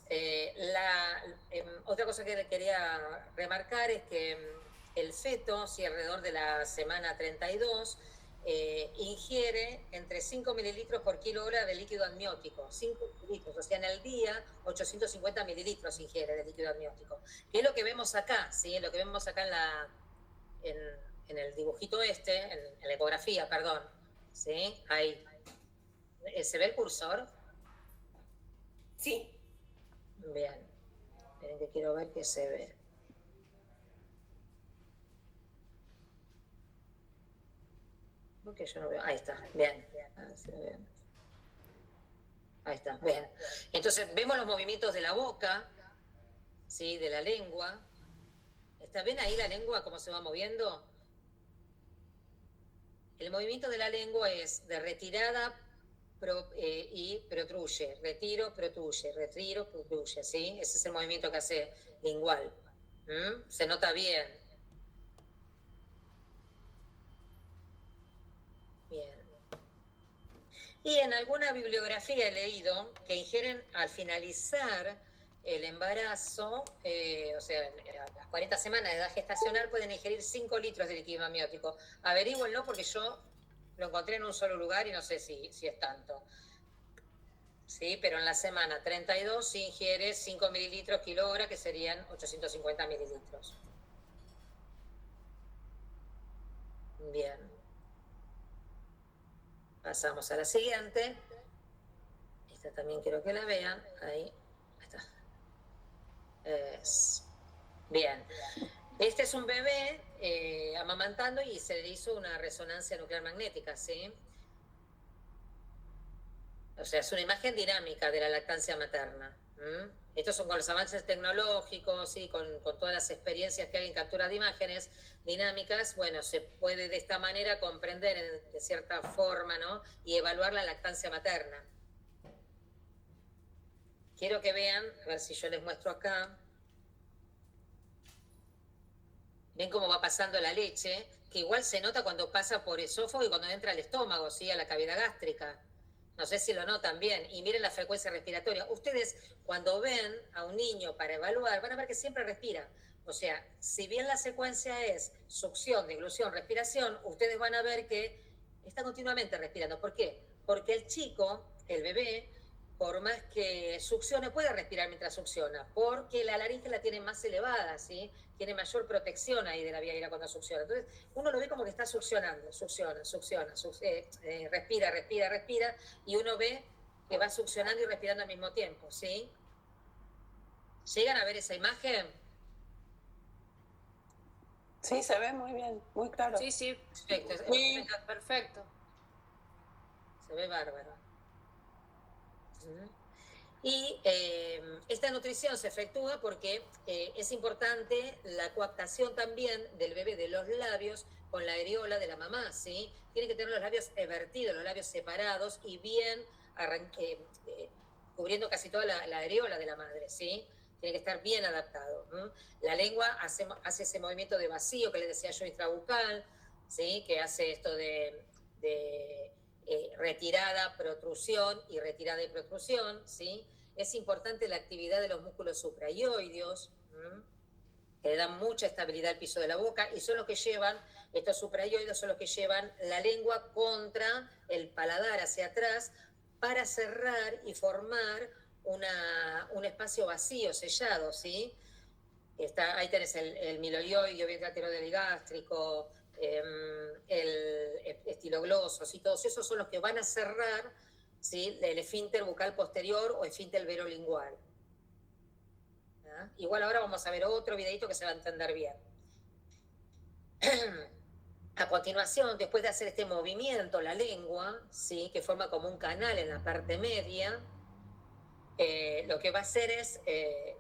Entonces, otra cosa que quería remarcar es que el feto, si alrededor de la semana 32, ingiere entre 5 mililitros por kilo hora de líquido amniótico. 5 mililitros, o sea, en el día 850 mililitros ingiere de líquido amniótico. Que es lo que vemos acá, ¿sí? Lo que vemos acá en el dibujito en la ecografía, perdón. ¿Sí? Ahí. ¿Se ve el cursor? Sí. Bien. Miren que quiero ver qué se ve. Porque yo no veo. Ahí está. Bien. Ahí está. Bien. Entonces vemos los movimientos de la boca, ¿sí? De la lengua. ¿Ven ahí la lengua cómo se va moviendo? El movimiento de la lengua es de retirada y protruye. Retiro, protruye. Retiro, protruye. ¿Sí? Ese es el movimiento que hace lingual. Se nota bien. Bien. Y en alguna bibliografía he leído que ingieren al finalizar el embarazo, o sea, a las 40 semanas de edad gestacional pueden ingerir 5 litros de líquido amniótico. Averígüenlo porque yo lo encontré en un solo lugar y no sé si es tanto. Sí, pero en la semana 32 se ingiere 5 mililitros kilo hora, que serían 850 mililitros. Bien. Pasamos a la siguiente. Esta también quiero que la vean. Ahí está. Bien. Este es un bebé amamantando y se le hizo una resonancia nuclear magnética, ¿sí? O sea, es una imagen dinámica de la lactancia materna. Estos son con los avances tecnológicos, ¿sí? Con todas las experiencias que hay en captura de imágenes dinámicas, bueno, se puede de esta manera comprender de cierta forma, ¿no? Y evaluar la lactancia materna. Quiero que vean, a ver si yo les muestro acá. Ven cómo va pasando la leche, que igual se nota cuando pasa por esófago y cuando entra al estómago, ¿sí? A la cavidad gástrica. No sé si lo notan bien. Y miren la frecuencia respiratoria. Ustedes, cuando ven a un niño para evaluar, van a ver que siempre respira. O sea, si bien la secuencia es succión, deglución, respiración, ustedes van a ver que está continuamente respirando. ¿Por qué? Porque el chico, el bebé, por más que succione, puede respirar mientras succiona, porque la laringe la tiene más elevada, ¿sí? Tiene mayor protección ahí de la vía aérea cuando succiona. Entonces, uno lo ve como que está succionando, respira, respira, respira, y uno ve que va succionando y respirando al mismo tiempo, ¿sí? ¿Llegan a ver esa imagen? Sí, se ve muy bien, muy claro. Sí, sí. Perfecto. Sí, perfecto. Se ve bárbaro. Y esta nutrición se efectúa porque es importante la coaptación también del bebé de los labios con la areola de la mamá, ¿sí? Tiene que tener los labios evertidos, los labios separados y bien cubriendo casi toda la areola de la madre, ¿sí? Tiene que estar bien adaptado. La lengua hace ese movimiento de vacío que le decía yo intrabucal, ¿sí? Que hace esto de retirada, protrusión y retirada y protrusión, ¿sí? Es importante la actividad de los músculos suprayoideos, que le dan mucha estabilidad al piso de la boca y son los que llevan, estos suprayoideos son los que llevan la lengua contra el paladar hacia atrás para cerrar y formar un espacio vacío, sellado, ¿sí? Ahí tenés el miloioideo, vientre gástrico, el estiloglosos y todos esos son los que van a cerrar, ¿sí? El esfínter bucal posterior o esfínter verolingual. ¿Ah? Igual ahora vamos a ver otro videito que se va a entender bien. A continuación, después de hacer este movimiento, la lengua, ¿sí? Que forma como un canal en la parte media, lo que va a hacer es,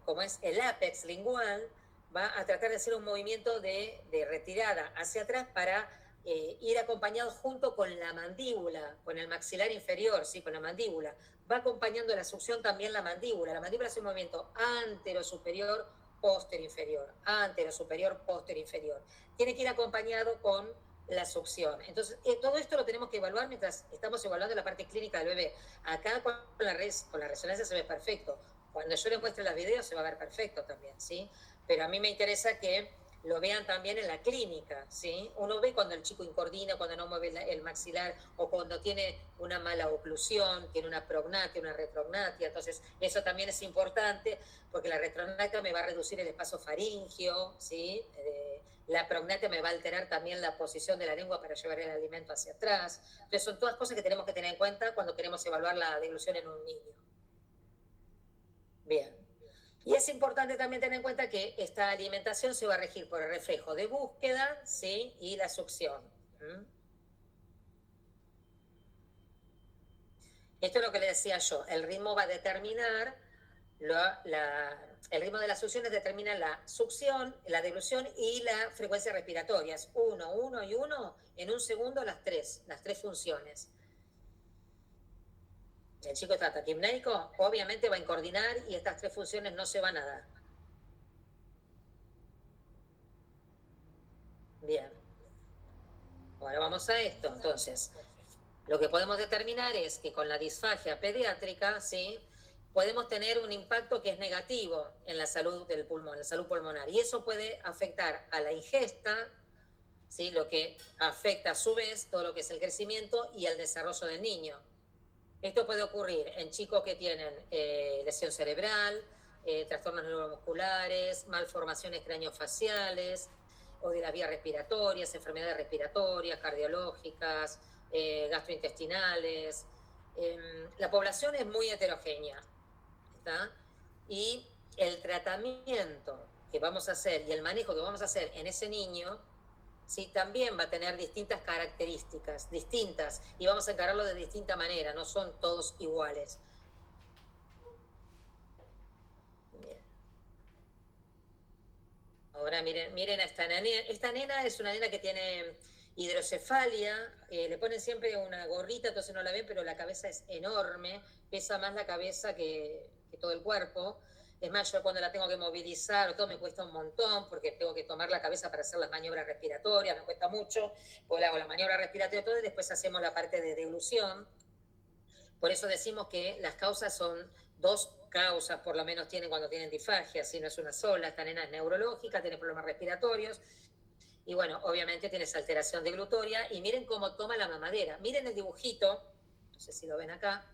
como es el ápex lingual, va a tratar de hacer un movimiento de retirada hacia atrás para ir acompañado junto con la mandíbula, con el maxilar inferior, ¿sí? Con la mandíbula. Va acompañando la succión también la mandíbula. La mandíbula hace un movimiento antero-superior, póstero-inferior, antero-superior, póstero-inferior. Tiene que ir acompañado con la succión. Entonces, todo esto lo tenemos que evaluar mientras estamos evaluando la parte clínica del bebé. Acá con la resonancia se ve perfecto. cuando yo les muestre los videos se va a ver perfecto también, ¿sí? Pero a mí me interesa que lo vean también en la clínica, ¿sí? Uno ve cuando el chico incoordina, cuando no mueve el maxilar, o cuando tiene una mala oclusión, tiene una prognatia, una retrognatia. Entonces, eso también es importante, porque la retrognatia me va a reducir el espacio faringio, ¿sí? La prognatia me va a alterar también la posición de la lengua para llevar el alimento hacia atrás. Entonces, son todas cosas que tenemos que tener en cuenta cuando queremos evaluar la deglución en un niño. Bien. Y es importante también tener en cuenta que esta alimentación se va a regir por el reflejo de búsqueda, ¿sí? Y la succión. Esto es lo que le decía yo. El ritmo va a determinar, el ritmo de las succiones determina la succión, la deglución y la frecuencia respiratoria. Es 1, 1 y 1, en un segundo las tres funciones. El chico está taquipneico, obviamente va a incoordinar y estas tres funciones no se van a dar. Bien. Ahora vamos a esto. Entonces, lo que podemos determinar es que con la disfagia pediátrica, ¿sí? Podemos tener un impacto que es negativo en la salud del pulmón, en la salud pulmonar. Y eso puede afectar a la ingesta, ¿sí? Lo que afecta a su vez todo lo que es el crecimiento y el desarrollo del niño. Esto puede ocurrir en chicos que tienen lesión cerebral, trastornos neuromusculares, malformaciones craneofaciales o de las vías respiratorias, enfermedades respiratorias, cardiológicas, gastrointestinales. La población es muy heterogénea, ¿está? Y el tratamiento que vamos a hacer y el manejo que vamos a hacer en ese niño, ¿sí? También va a tener distintas características, distintas, y vamos a encararlo de distinta manera, no son todos iguales. Bien. Ahora miren a esta nena. Esta nena es una nena que tiene hidrocefalia, le ponen siempre una gorrita, entonces no la ven, pero la cabeza es enorme, pesa más la cabeza que todo el cuerpo. Es más, yo cuando la tengo que movilizar, todo me cuesta un montón, porque tengo que tomar la cabeza para hacer las maniobras respiratorias, me cuesta mucho, pues le hago la maniobra respiratoria y todo, y después hacemos la parte de deglución. Por eso decimos que las causas son dos causas, por lo menos tienen cuando tienen disfagia, si no es una sola. Esta nena es neurológica, tiene problemas respiratorios, y bueno, obviamente tienes alteración deglutoria. Y miren cómo toma la mamadera. Miren el dibujito, no sé si lo ven acá.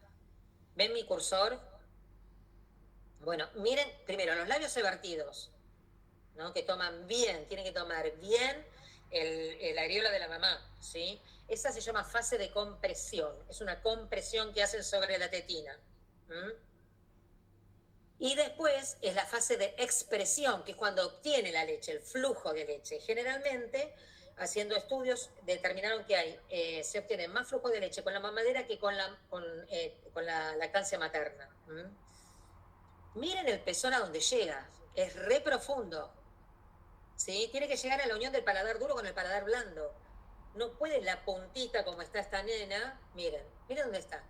¿Ven mi cursor? Bueno, miren primero los labios evertidos, ¿no? Que toman bien, tienen que tomar bien la areola de la mamá, ¿sí? Esa se llama fase de compresión. Es una compresión que hacen sobre la tetina. Y después es la fase de expresión, que es cuando obtiene la leche, el flujo de leche. Generalmente, haciendo estudios, determinaron que se obtiene más flujo de leche con la mamadera que con la lactancia materna. Miren el pezón a donde llega, es re profundo. ¿Sí? Tiene que llegar a la unión del paladar duro con el paladar blando. No puede la puntita como está esta nena, miren dónde está.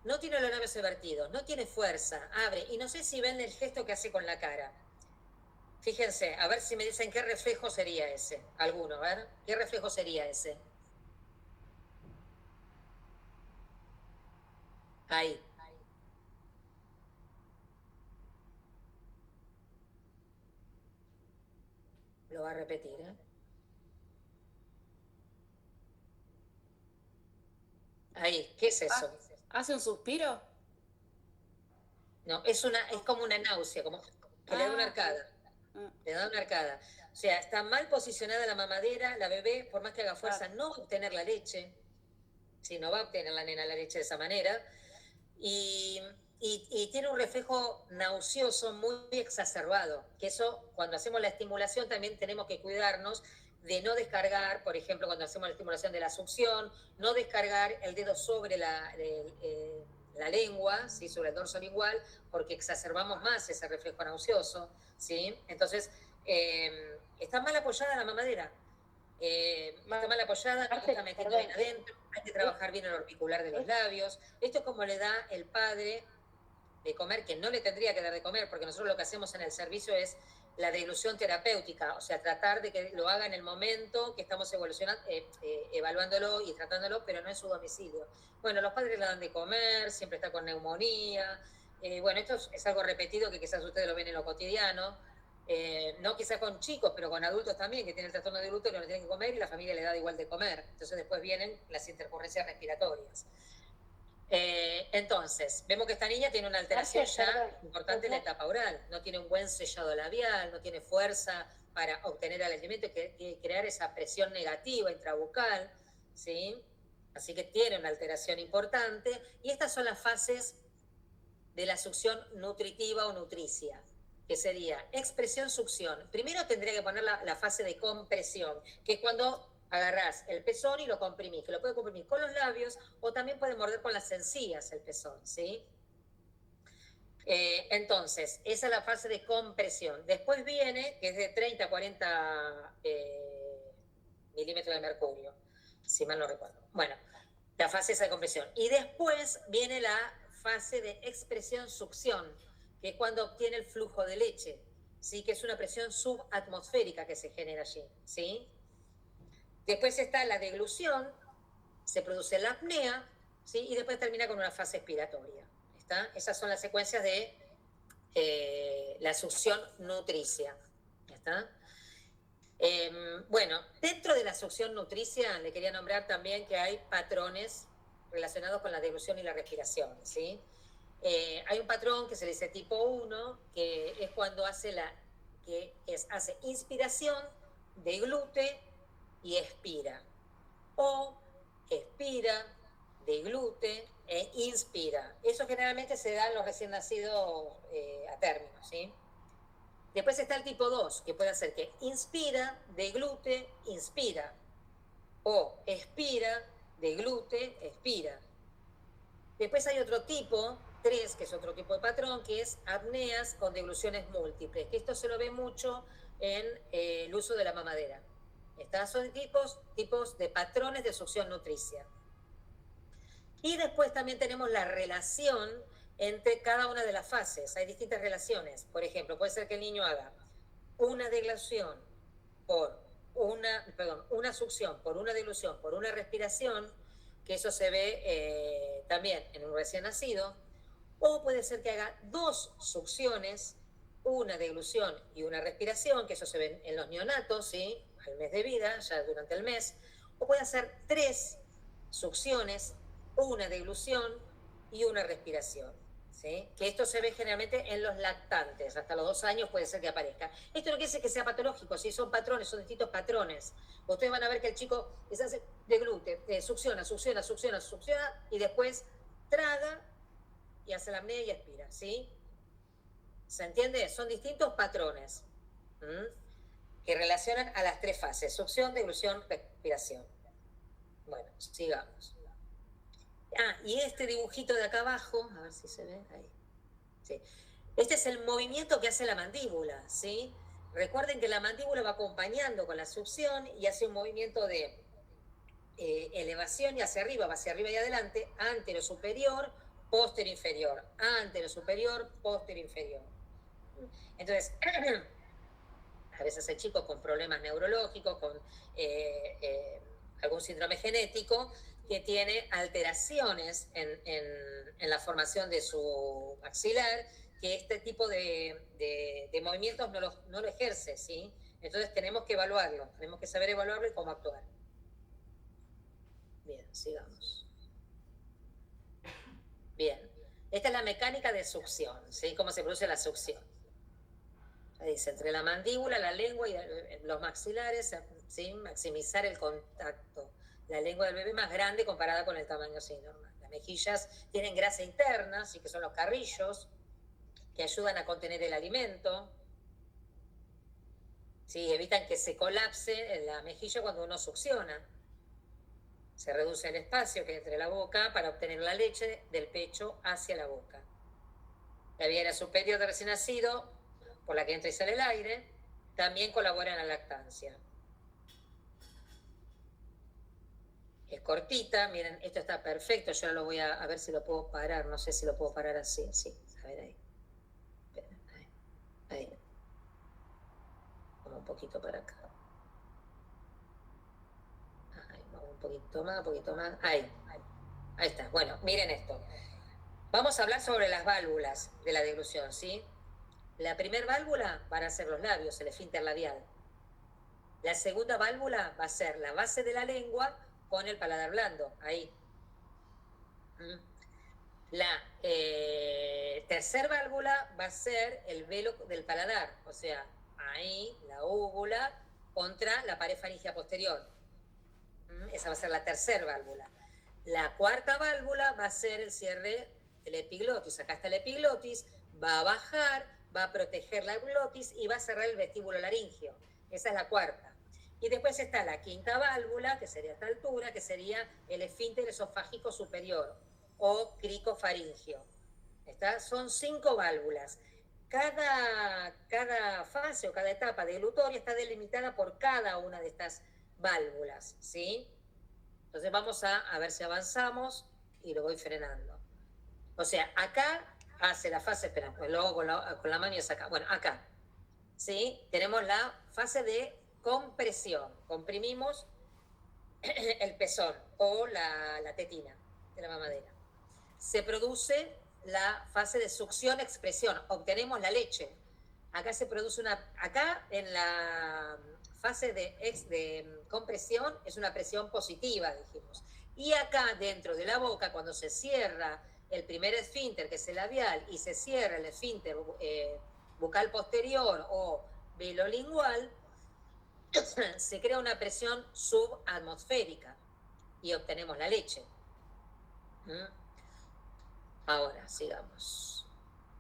No tiene los labios vertidos, no tiene fuerza, abre. Y no sé si ven el gesto que hace con la cara. Fíjense, a ver si me dicen qué reflejo sería ese. Alguno, a ver, ¿qué reflejo sería ese? Ahí. Lo va a repetir, ¿eh? Ahí, ¿qué es eso? ¿Hace un suspiro? No, es como una náusea, como que le da una arcada. Le da una arcada. O sea, está mal posicionada la mamadera, la bebé, por más que haga fuerza, no va a obtener la leche. Si no va a obtener la nena la leche de esa manera. Y tiene un reflejo nauseoso muy exacerbado, que eso cuando hacemos la estimulación también tenemos que cuidarnos de no descargar, por ejemplo, cuando hacemos la estimulación de la succión, no descargar el dedo sobre la lengua, ¿sí? Sobre el dorso lingual, porque exacerbamos más ese reflejo nauseoso, ¿sí? Entonces, está mal apoyada la mamadera, mal apoyada, no está metiendo bien adentro, hay que trabajar bien el orbicular de los labios. Esto es como le da el padre de comer, que no le tendría que dar de comer, porque nosotros lo que hacemos en el servicio es la deglución terapéutica, o sea, tratar de que lo haga en el momento que estamos evaluándolo y tratándolo, pero no en su domicilio. Bueno, los padres le dan de comer, siempre está con neumonía, bueno, esto es algo repetido que quizás ustedes lo ven en lo cotidiano, no quizás con chicos, pero con adultos también, que tienen el trastorno de glúteo, que no tienen que comer y la familia le da igual de comer. Entonces después vienen las intercurrencias respiratorias. Entonces, vemos que esta niña tiene una alteración ya importante en la etapa oral, no tiene un buen sellado labial, no tiene fuerza para obtener el alimento y crear esa presión negativa intrabucal, ¿sí? Así que tiene una alteración importante, y estas son las fases de la succión nutritiva o nutricia, que sería expresión-succión. Primero tendría que poner la fase de compresión, que es cuando agarrás el pezón y lo comprimís, que lo puede comprimir con los labios o también puede morder con las encías el pezón, ¿sí? Entonces, esa es la fase de compresión. Después viene, que es de 30 a 40 milímetros de mercurio, si mal no recuerdo. Bueno, la fase esa de compresión. Y después viene la fase de expresión-succión, que es cuando obtiene el flujo de leche, ¿sí? Que es una presión subatmosférica que se genera allí, ¿sí? Después está la deglución, se produce la apnea, ¿sí? Y después termina con una fase expiratoria. ¿Está? Esas son las secuencias de la succión nutricia. ¿Está? Bueno, dentro de la succión nutricia le quería nombrar también que hay patrones relacionados con la deglución y la respiración, ¿sí? Hay un patrón que se le dice tipo 1, que es cuando hace hace inspiración, deglute y expira. O expira, deglute e inspira. Eso generalmente se da en los recién nacidos a término, ¿sí? Después está el tipo 2, que puede hacer que inspira, deglute, inspira. O expira, deglute, expira. Después hay otro tipo, 3, que es otro tipo de patrón, que es apneas con degluciones múltiples, que esto se lo ve mucho en el uso de la mamadera. Estas son tipos de patrones de succión nutricia. Y después también tenemos la relación entre cada una de las fases. Hay distintas relaciones. Por ejemplo, puede ser que el niño haga una deglución por una succión por una deglución por una respiración, que eso se ve también en un recién nacido, o puede ser que haga 2 succiones, una deglución y una respiración, que eso se ve en los neonatos, ¿sí? Al mes de vida, ya durante el mes, o puede hacer 3 succiones, una deglución y una respiración, ¿sí? Que esto se ve generalmente en los lactantes, hasta los 2 años puede ser que aparezca. Esto no quiere decir que sea patológico, ¿sí? Son patrones, son distintos patrones. Ustedes van a ver que el chico se hace deglute, succiona, y después traga y hace la apnea y expira, ¿sí? ¿Se entiende? Son distintos patrones que relacionan a las 3 fases: succión, deglución, respiración. Bueno, sigamos. Y este dibujito de acá abajo, a ver si se ve ahí. Sí. Este es el movimiento que hace la mandíbula, ¿sí? Recuerden que la mandíbula va acompañando con la succión y hace un movimiento de elevación y hacia arriba, va hacia arriba y adelante, antero superior, póstero inferior, antero superior, póstero inferior. Entonces, a veces hay chicos con problemas neurológicos, con algún síndrome genético, que tiene alteraciones en la formación de su maxilar, que este tipo de movimientos no lo ejerce, ¿sí? Entonces tenemos que evaluarlo, tenemos que saber evaluarlo y cómo actuar. Bien, sigamos. Bien, esta es la mecánica de succión, ¿sí? Cómo se produce la succión. Dice, entre la mandíbula, la lengua y los maxilares, ¿sí? Maximizar el contacto. La lengua del bebé más grande comparada con el tamaño sí, normal. Las mejillas tienen grasa interna, ¿sí? Que son los carrillos, que ayudan a contener el alimento. ¿Sí? Evitan que se colapse en la mejilla cuando uno succiona. Se reduce el espacio que hay entre la boca para obtener la leche del pecho hacia la boca. La vía superior del recién nacido, por la que entra y sale el aire, también colabora en la lactancia. Es cortita, miren, esto está perfecto, yo ahora lo voy a ver si lo puedo parar, no sé si lo puedo parar así, a ver ahí. Ahí. Como un poquito para acá. Ahí, vamos un poquito más, ahí está. Bueno, miren esto. Vamos a hablar sobre las válvulas de la deglución, ¿sí? La primera válvula van a ser los labios, el esfínter labial. La segunda válvula va a ser la base de la lengua con el paladar blando, ahí. La tercera válvula va a ser el velo del paladar, o sea, ahí, la úvula contra la pared faríngea posterior. Esa va a ser la tercera válvula. La cuarta válvula va a ser el cierre del epiglotis. Acá está el epiglotis, va a bajar, va a proteger la glotis y va a cerrar el vestíbulo laringio. Esa es la cuarta. Y después está la quinta válvula, que sería a esta altura, que sería el esfínter esofágico superior o cricofaringio. Son 5 válvulas. Cada fase o cada etapa deglutoria está delimitada por cada una de estas válvulas, ¿sí? Entonces vamos a ver si avanzamos y lo voy frenando. O sea, acá hace la fase, espera, pues luego con la mano y es acá. Bueno, acá, ¿sí? Tenemos la fase de compresión. Comprimimos el pezón o la tetina de la mamadera. Se produce la fase de succión-expresión. Obtenemos la leche. Acá se produce acá en la fase de compresión es una presión positiva, dijimos. Y acá dentro de la boca, cuando se cierra el primer esfínter, que es el labial, y se cierra el esfínter bucal posterior o velolingual, se crea una presión subatmosférica y obtenemos la leche. Ahora, sigamos.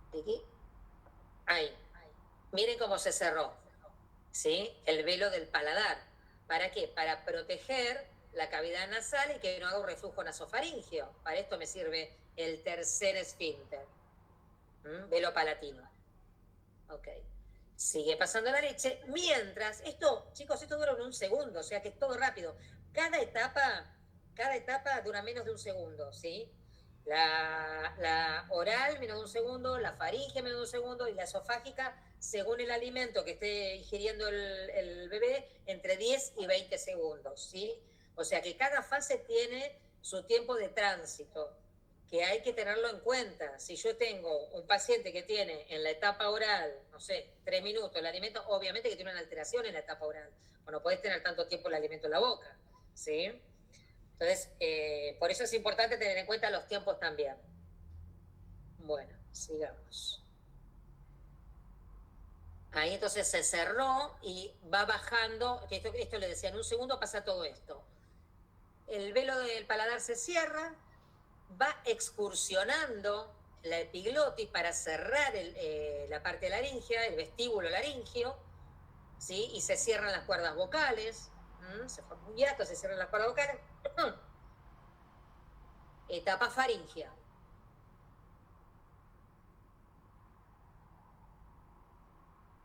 ¿Aquí? Ahí. Miren cómo se cerró, ¿sí? El velo del paladar. ¿Para qué? Para proteger la cavidad nasal y que no haga un reflujo nasofaringio. Para esto me sirve el tercer esfínter. Velo palatino. Ok. Sigue pasando la leche. Mientras, chicos, esto dura un segundo, o sea que es todo rápido. Cada etapa dura menos de un segundo, ¿sí? La oral menos de un segundo, la faringe menos de un segundo y la esofágica, según el alimento que esté ingiriendo el bebé, entre 10 y 20 segundos, ¿sí? O sea que cada fase tiene su tiempo de tránsito, que hay que tenerlo en cuenta. Si yo tengo un paciente que tiene en la etapa oral, no sé, 3 minutos el alimento, obviamente que tiene una alteración en la etapa oral, o no podés tener tanto tiempo el alimento en la boca, ¿sí? Entonces, por eso es importante tener en cuenta los tiempos también. Bueno, sigamos. Ahí entonces se cerró y va bajando, esto le decía, en un segundo pasa todo esto. El velo del paladar se cierra, va excursionando la epiglotis para cerrar la parte laringea, el vestíbulo laringio, ¿sí? Y se cierran las cuerdas vocales, se forma un hiato, se cierran las cuerdas vocales. Etapa faringea.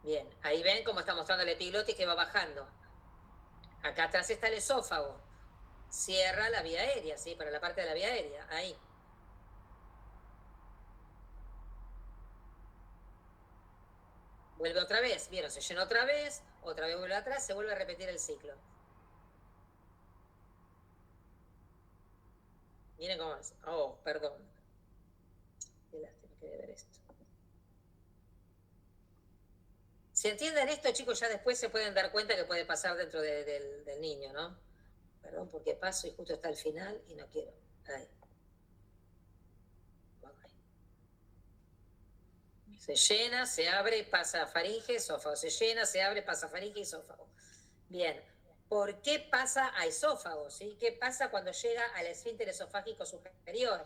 Bien, ahí ven cómo está mostrando la epiglotis que va bajando. Acá atrás está el esófago. Cierra la vía aérea, ¿sí? Para la parte de la vía aérea, ahí. Vuelve otra vez, vieron, se llena otra vez vuelve atrás, se vuelve a repetir el ciclo. Miren cómo es. Oh, perdón. Qué lástima que de ver esto. Si entienden esto, chicos, ya después se pueden dar cuenta que puede pasar dentro del niño, ¿no? Perdón, porque paso y justo está al final y no quiero. Ahí. Se llena, se abre, pasa faringe, esófago. Se llena, se abre, pasa faringe, esófago. Bien. ¿Por qué pasa a esófago? ¿Sí? ¿Qué pasa cuando llega al esfínter esofágico superior?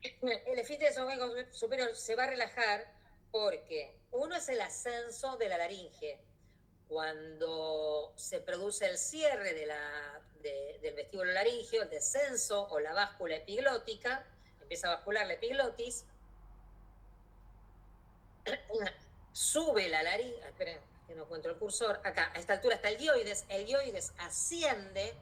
El esfínter esofágico superior se va a relajar porque uno es el ascenso de la laringe. Cuando se produce el cierre del vestíbulo laringeo, el descenso o la báscula epiglótica, empieza a bascular la epiglotis, sube la laringe, esperen que no encuentro el cursor, acá, a esta altura está el dioides asciende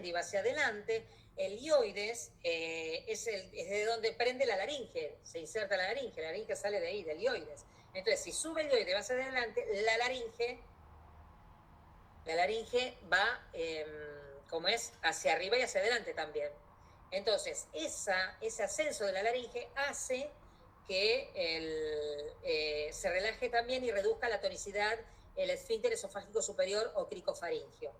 y va hacia adelante. El dioides es de donde prende la laringe, se inserta la laringe sale de ahí, del dioides. Entonces, si sube el dioides, va hacia adelante, la laringe va, como es, hacia arriba y hacia adelante también. Entonces, ese ascenso de la laringe hace que se relaje también y reduzca la tonicidad el esfínter esofágico superior o cricofaringio.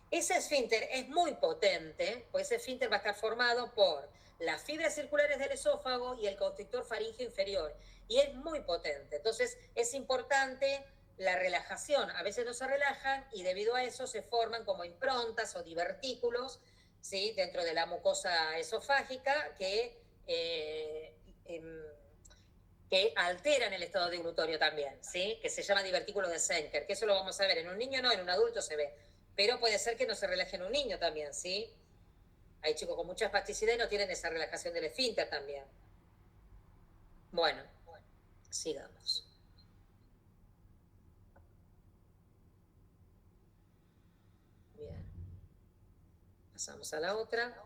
Ese esfínter es muy potente, porque ese esfínter va a estar formado por las fibras circulares del esófago y el constrictor faríngeo inferior, y es muy potente. Entonces, es importante la relajación. A veces no se relajan y debido a eso se forman como improntas o divertículos, ¿sí?, dentro de la mucosa esofágica que alteran el estado deglutorio también, ¿sí?, que se llama divertículo de Senker, que eso lo vamos a ver en un niño, no, en un adulto se ve, pero puede ser que no se relaje en un niño también, ¿sí? Hay chicos con mucha espasticidad y no tienen esa relajación del esfínter también. Bueno, sigamos. Bien. Pasamos a la otra.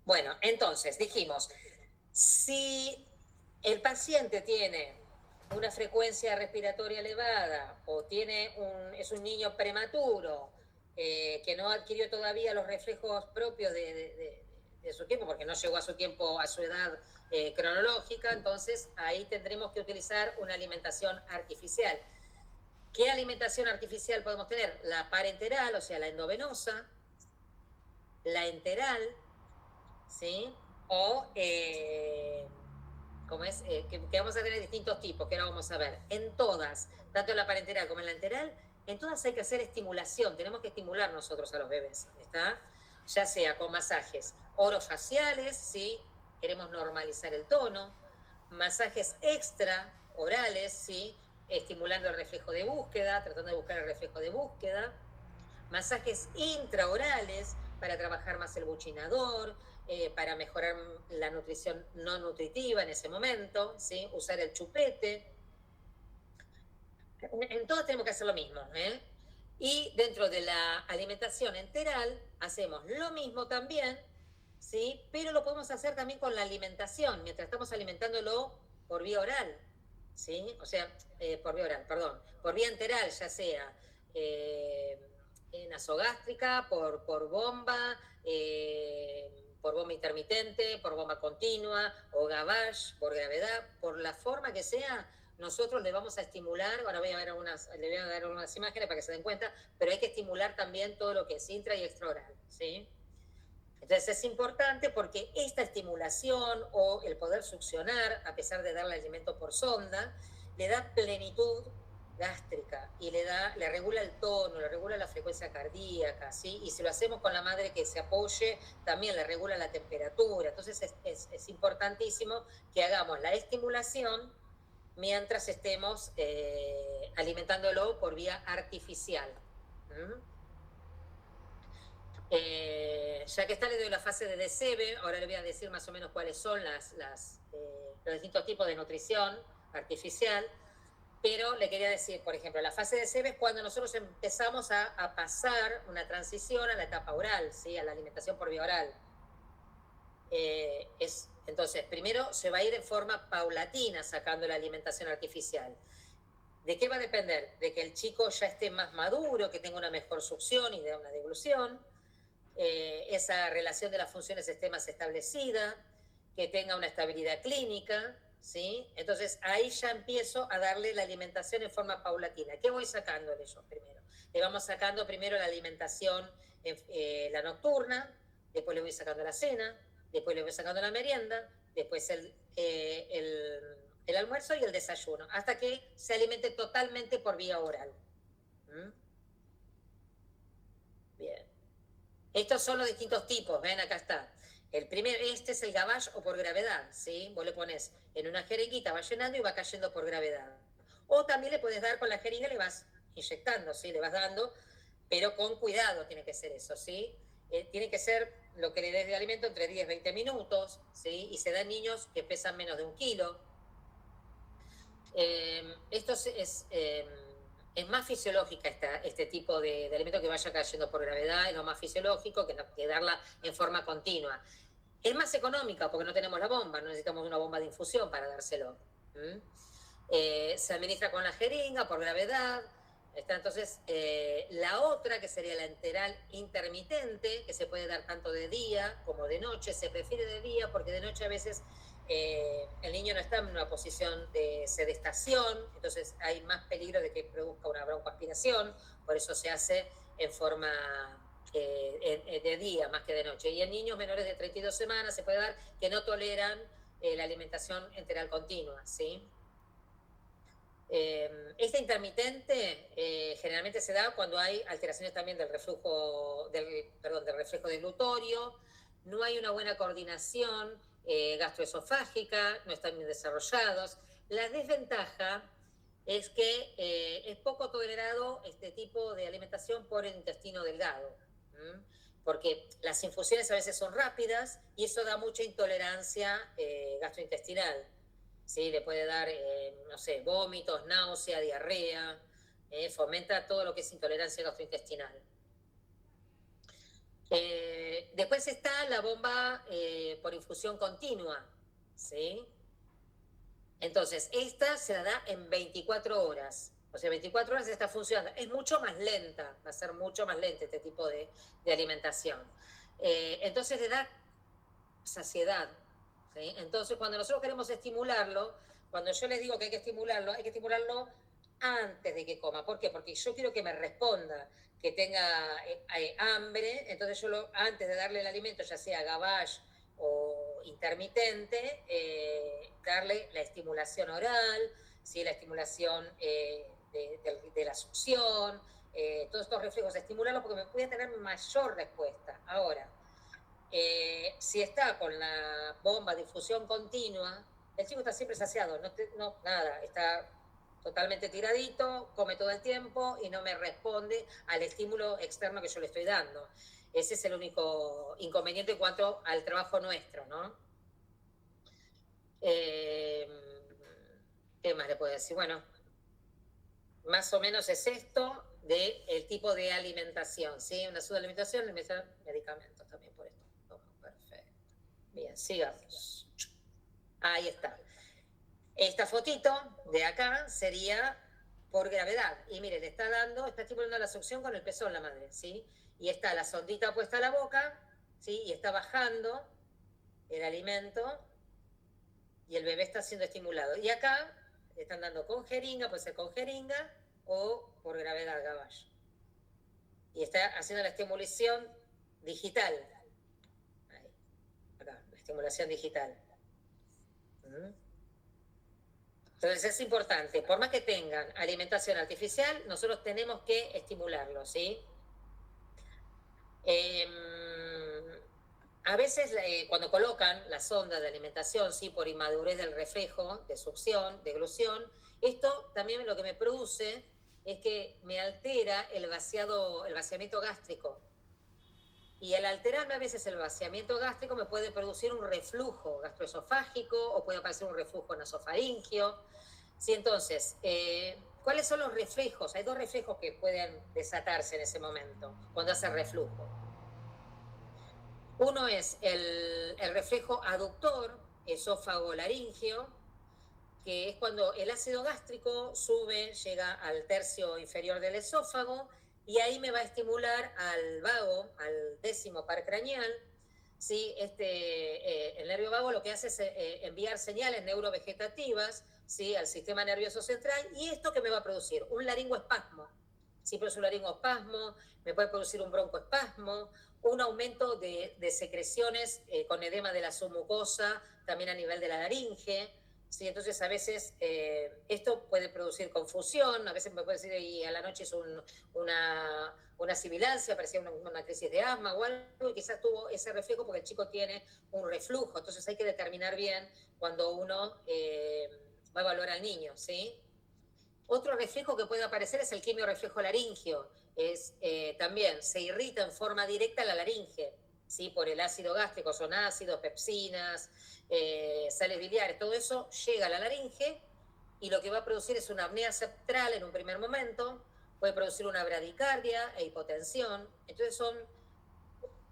Bueno, entonces dijimos, si el paciente tiene una frecuencia respiratoria elevada o es un niño prematuro que no adquirió todavía los reflejos propios de su tiempo, porque no llegó a su tiempo, a su edad cronológica, entonces ahí tendremos que utilizar una alimentación artificial. ¿Qué alimentación artificial podemos tener? La parenteral, o sea, la endovenosa, la enteral, ¿sí? O, ¿cómo es? Que vamos a tener distintos tipos, que ahora vamos a ver. En todas, tanto en la parenteral como en la enteral, en todas hay que hacer estimulación, tenemos que estimular nosotros a los bebés, ¿está? Ya sea con masajes orofaciales, ¿sí? Queremos normalizar el tono, masajes extra orales, ¿sí? Estimulando el reflejo de búsqueda, tratando de buscar el reflejo de búsqueda, masajes intraorales para trabajar más el buchinador, para mejorar la nutrición no nutritiva en ese momento, ¿sí? Usar el chupete. En todo tenemos que hacer lo mismo, ¿eh? Y dentro de la alimentación enteral hacemos lo mismo también, ¿sí? Pero lo podemos hacer también con la alimentación, mientras estamos alimentándolo por vía oral, ¿sí? O sea, por vía oral, perdón, por vía enteral, ya sea nasogástrica, por bomba, por bomba intermitente, por bomba continua, o gavage, por gravedad, por la forma que sea, nosotros le vamos a estimular, ahora le voy a dar unas imágenes para que se den cuenta, pero hay que estimular también todo lo que es intra y extraoral, ¿sí? Entonces es importante porque esta estimulación o el poder succionar, a pesar de darle alimento por sonda, le da plenitud gástrica y le regula el tono, le regula la frecuencia cardíaca, ¿sí? Y si lo hacemos con la madre que se apoye, también le regula la temperatura. Entonces es importantísimo que hagamos la estimulación mientras estemos alimentándolo por vía artificial. Ya que está, le doy la fase de desebe. Ahora le voy a decir más o menos cuáles son los distintos tipos de nutrición artificial. Pero le quería decir, por ejemplo, la fase de desebe es cuando nosotros empezamos a pasar una transición a la etapa oral, ¿sí? A la alimentación por vía oral. Entonces, primero se va a ir en forma paulatina sacando la alimentación artificial. ¿De qué va a depender? De que el chico ya esté más maduro, que tenga una mejor succión y de una deglución, esa relación de las funciones esté más establecida, que tenga una estabilidad clínica, ¿sí? Entonces ahí ya empiezo a darle la alimentación en forma paulatina. ¿Qué voy sacándole yo primero? Le vamos sacando primero la alimentación, la nocturna, después le voy sacando la cena, después le voy sacando la merienda, después el almuerzo y el desayuno, hasta que se alimente totalmente por vía oral. Bien. Estos son los distintos tipos, ven, acá está. Este es el gavage o por gravedad, ¿sí? Vos le pones en una jeringuita, va llenando y va cayendo por gravedad. O también le puedes dar con la jeringa, le vas inyectando, ¿sí? Le vas dando, pero con cuidado tiene que ser eso, ¿sí? Tiene que ser lo que le des de alimento entre 10 y 20 minutos, ¿sí? Y se da en niños que pesan menos de 1 kilo. Esto es más fisiológica este tipo de alimento que vaya cayendo por gravedad, es lo más fisiológico que darla en forma continua. Es más económica porque no tenemos la bomba, no necesitamos una bomba de infusión para dárselo. Se administra con la jeringa por gravedad, Entonces, la otra, que sería la enteral intermitente, que se puede dar tanto de día como de noche, se prefiere de día porque de noche a veces el niño no está en una posición de sedestación, entonces hay más peligro de que produzca una broncoaspiración, por eso se hace en forma de día más que de noche. Y en niños menores de 32 semanas se puede dar que no toleran la alimentación enteral continua, ¿sí? Esta intermitente generalmente se da cuando hay alteraciones también del reflujo, del reflejo deglutorio, no hay una buena coordinación gastroesofágica, no están bien desarrollados. La desventaja es que es poco tolerado este tipo de alimentación por el intestino delgado, porque las infusiones a veces son rápidas y eso da mucha intolerancia gastrointestinal. ¿Sí? Le puede dar, no sé, vómitos, náusea, diarrea, fomenta todo lo que es intolerancia gastrointestinal. Después está la bomba por infusión continua, ¿sí? Entonces, esta se la da en 24 horas. O sea, 24 horas está funcionando. Es mucho más lenta, va a ser mucho más lenta este tipo de alimentación. Entonces le da saciedad. ¿Sí? Entonces, cuando nosotros queremos estimularlo, cuando yo les digo que hay que estimularlo antes de que coma. ¿Por qué? Porque yo quiero que me responda, que tenga hambre, entonces yo antes de darle el alimento, ya sea gavage o intermitente, darle la estimulación oral, ¿sí? La estimulación de la succión, todos estos reflejos, estimularlos porque me puede tener mayor respuesta. Ahora, si está con la bomba de infusión continua, el chico está siempre saciado, nada, está totalmente tiradito, come todo el tiempo y no me responde al estímulo externo que yo le estoy dando. Ese es el único inconveniente en cuanto al trabajo nuestro, ¿no? ¿Qué más le puedo decir? Bueno, más o menos es esto del tipo de alimentación, ¿sí? Una subalimentación, medicamentos también por esto. Perfecto. Bien, sigamos. Ahí está. Esta fotito de acá sería por gravedad. Y mire, le está estimulando la succión con el pezón la madre, ¿sí? Y está la sondita puesta a la boca, ¿sí? Y está bajando el alimento y el bebé está siendo estimulado. Y acá le están dando con jeringa, puede ser con jeringa o por gravedad, gavage. Y está haciendo la estimulación digital. Ahí, acá, la estimulación digital. Entonces es importante, por más que tengan alimentación artificial, nosotros tenemos que estimularlo, ¿sí? A veces cuando colocan la sonda de alimentación, ¿sí? Por inmadurez del reflejo, de succión, de eglución, esto también lo que me produce es que me altera el vaciamiento gástrico. Y al alterarme a veces el vaciamiento gástrico me puede producir un reflujo gastroesofágico o puede aparecer un reflujo nasofaringio. Sí, entonces, ¿cuáles son los reflejos? Hay dos reflejos que pueden desatarse en ese momento, cuando hace reflujo. Uno es el reflejo aductor, esófago-laringio, que es cuando el ácido gástrico sube, llega al tercio inferior del esófago, y ahí me va a estimular al vago, al décimo par craneal. ¿Sí? El nervio vago lo que hace es enviar señales neurovegetativas, ¿sí? Al sistema nervioso central, y esto que me va a producir un laringoespasmo. Si produce un laringoespasmo, me puede producir un broncoespasmo, un aumento de secreciones con edema de la submucosa, también a nivel de la laringe. Sí, entonces a veces esto puede producir confusión, a veces me puede decir, y a la noche es una sibilancia, parecía una crisis de asma o algo, y quizás tuvo ese reflejo porque el chico tiene un reflujo, entonces hay que determinar bien cuando uno va a evaluar al niño, ¿sí? Otro reflejo que puede aparecer es el quimiorreflejo laringio, también se irrita en forma directa la laringe, ¿sí? Por el ácido gástrico, son ácidos, pepsinas, sales biliares, todo eso llega a la laringe y lo que va a producir es una apnea septral en un primer momento, puede producir una bradicardia e hipotensión. Entonces son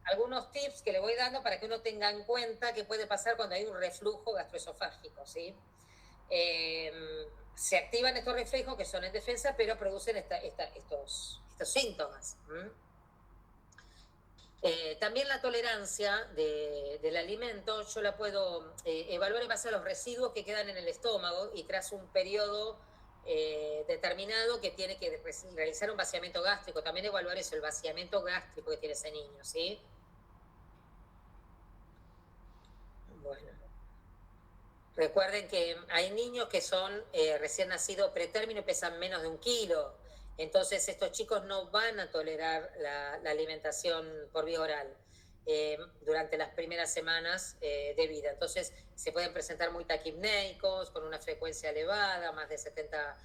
algunos tips que le voy dando para que uno tenga en cuenta qué puede pasar cuando hay un reflujo gastroesofágico, ¿sí? se activan estos reflejos que son en defensa, pero producen estos síntomas. También la tolerancia del alimento yo la puedo evaluar en base a los residuos que quedan en el estómago y tras un periodo determinado que tiene que realizar un vaciamiento gástrico. También evaluar eso, el vaciamiento gástrico que tiene ese niño, ¿sí? Bueno. Recuerden que hay niños que son recién nacidos pretérmino y pesan menos de 1 kilo. Entonces estos chicos no van a tolerar la alimentación por vía oral durante las primeras semanas de vida. Entonces se pueden presentar muy taquipneicos, con una frecuencia elevada, más de 70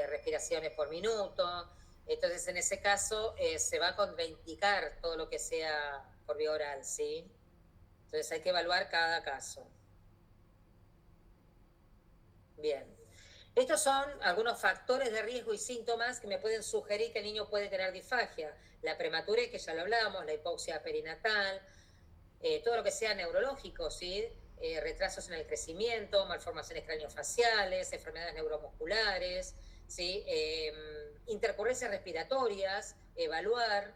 respiraciones por minuto. Entonces en ese caso se va a contraindicar todo lo que sea por vía oral, ¿sí? Entonces hay que evaluar cada caso. Bien. Estos son algunos factores de riesgo y síntomas que me pueden sugerir que el niño puede tener disfagia. La prematurez, que ya lo hablamos, la hipoxia perinatal, todo lo que sea neurológico, ¿sí? Retrasos en el crecimiento, malformaciones craneofaciales, enfermedades neuromusculares, ¿sí? Intercurrencias respiratorias, evaluar.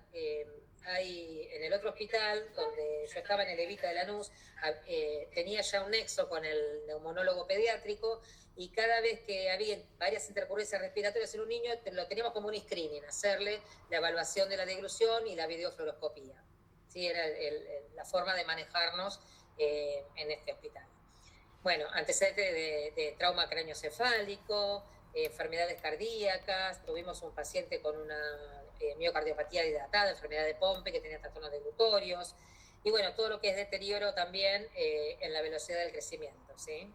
Hay en el otro hospital, donde yo estaba en el Evita de Lanús, tenía ya un nexo con el neumonólogo pediátrico, y cada vez que había varias intercurrencias respiratorias en un niño, lo teníamos como un screening, hacerle la evaluación de la deglución y la videofluoroscopía. ¿Sí? Era la forma de manejarnos en este hospital. Bueno, antecedentes de trauma craneoencefálico, enfermedades cardíacas. Tuvimos un paciente con una miocardiopatía dilatada, enfermedad de Pompe, que tenía trastornos deglutitorios. Y bueno, todo lo que es deterioro también en la velocidad del crecimiento, ¿sí?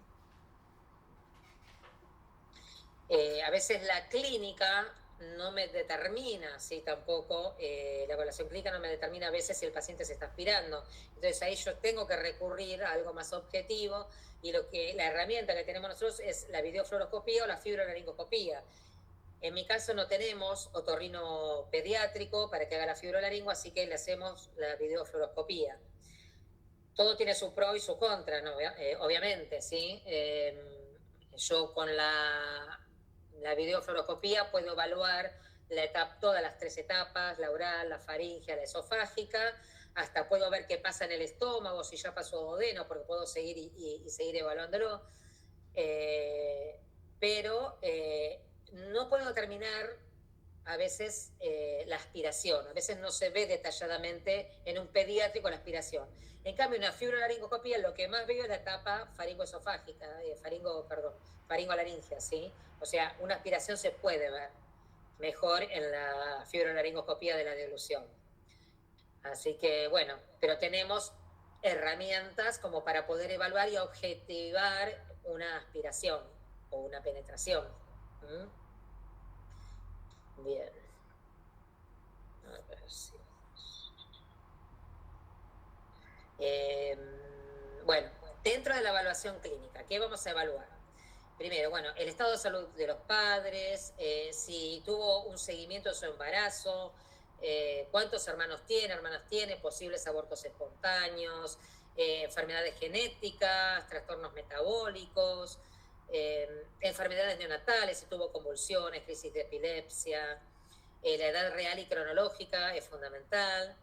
A veces la clínica no me determina, ¿sí? Tampoco la evaluación clínica no me determina a veces si el paciente se está aspirando. Entonces ahí yo tengo que recurrir a algo más objetivo, y la herramienta que tenemos nosotros es la videofluoroscopía o la fibrolaringoscopía. En mi caso no tenemos otorrino pediátrico para que haga la fibrolaringo, así que le hacemos la videofluoroscopía. Todo tiene su pro y su contra, ¿no? Obviamente, ¿sí? Yo con la videofluoroscopía puedo evaluar todas las 3 etapas, la oral, la faríngea, la esofágica, hasta puedo ver qué pasa en el estómago, si ya pasó duodeno, porque puedo seguir y seguir evaluándolo. Pero no puedo determinar a veces la aspiración. A veces no se ve detalladamente en un pediátrico la aspiración. En cambio, en una fibrolaringoscopía lo que más veo es la etapa faringoesofágica, faringolaringia, ¿sí? O sea, una aspiración se puede ver mejor en la fibrolaringoscopía de la deglución. Así que, bueno, pero tenemos herramientas como para poder evaluar y objetivar una aspiración o una penetración. Bien. A ver si... bueno, dentro de la evaluación clínica, ¿qué vamos a evaluar? Primero, bueno, el estado de salud de los padres, si tuvo un seguimiento de su embarazo, cuántos hermanos hermanas tiene, posibles abortos espontáneos, enfermedades genéticas, trastornos metabólicos, enfermedades neonatales, si tuvo convulsiones, crisis de epilepsia. La edad real y cronológica es fundamental.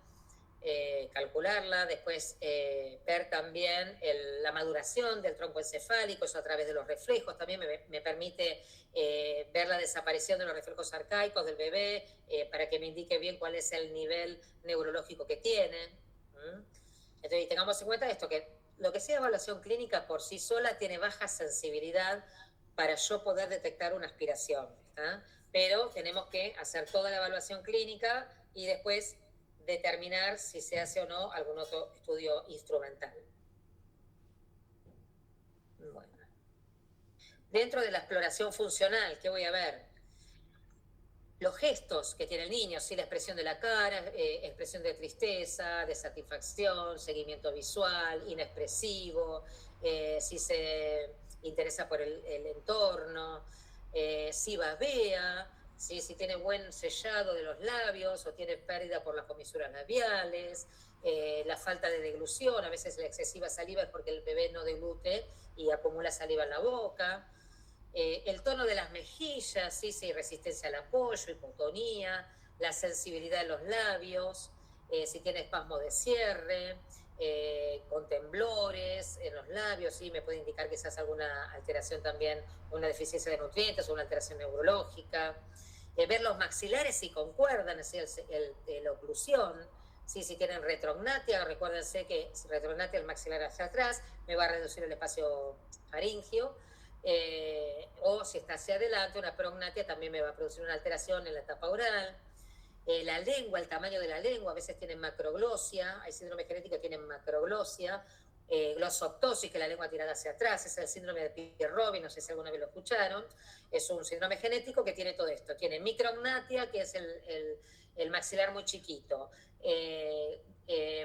Calcularla, después ver también la maduración del tronco encefálico, eso a través de los reflejos también me permite ver la desaparición de los reflejos arcaicos del bebé, para que me indique bien cuál es el nivel neurológico que tiene. Entonces tengamos en cuenta esto, que lo que sea evaluación clínica por sí sola tiene baja sensibilidad para yo poder detectar una aspiración, ¿está? Pero tenemos que hacer toda la evaluación clínica y después determinar si se hace o no algún otro estudio instrumental. Bueno. Dentro de la exploración funcional, ¿qué voy a ver? Los gestos que tiene el niño, ¿sí? La expresión de la cara, expresión de tristeza, de satisfacción, seguimiento visual, inexpresivo, si se interesa por el entorno, si babea, ¿sí? Si tiene buen sellado de los labios o tiene pérdida por las comisuras labiales, la falta de deglución, a veces la excesiva saliva es porque el bebé no deglute y acumula saliva en la boca. El tono de las mejillas, sí, sí, resistencia al apoyo, hipotonía, la sensibilidad de los labios, si tiene espasmo de cierre, con temblores en los labios, sí, me puede indicar quizás alguna alteración también, una deficiencia de nutrientes o una alteración neurológica. Ver los maxilares si concuerdan, es decir, la oclusión, sí, si tienen retrognatia, recuérdense que si retrognatia el maxilar hacia atrás, me va a reducir el espacio faríngeo. O si está hacia adelante, una prognatia también me va a producir una alteración en la etapa oral. La lengua, el tamaño de la lengua, a veces tienen macroglosia, hay síndromes genéticos que tienen macroglosia, glosoptosis, que la lengua tirada hacia atrás, es el síndrome de Pierre-Robin, no sé si alguna vez lo escucharon, es un síndrome genético que tiene todo esto, tiene micrognatia, que es el maxilar muy chiquito,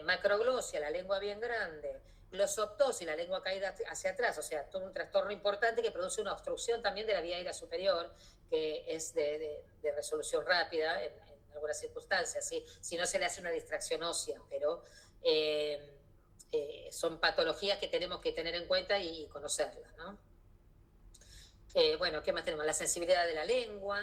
macroglosia, la lengua bien grande, glosoptosis, la lengua caída hacia atrás, o sea, todo un trastorno importante que produce una obstrucción también de la vía aérea superior, que es de resolución rápida en algunas circunstancias, ¿sí? Si no se le hace una distracción ósea, pero son patologías que tenemos que tener en cuenta y conocerlas, ¿no? Bueno, ¿qué más tenemos? La sensibilidad de la lengua,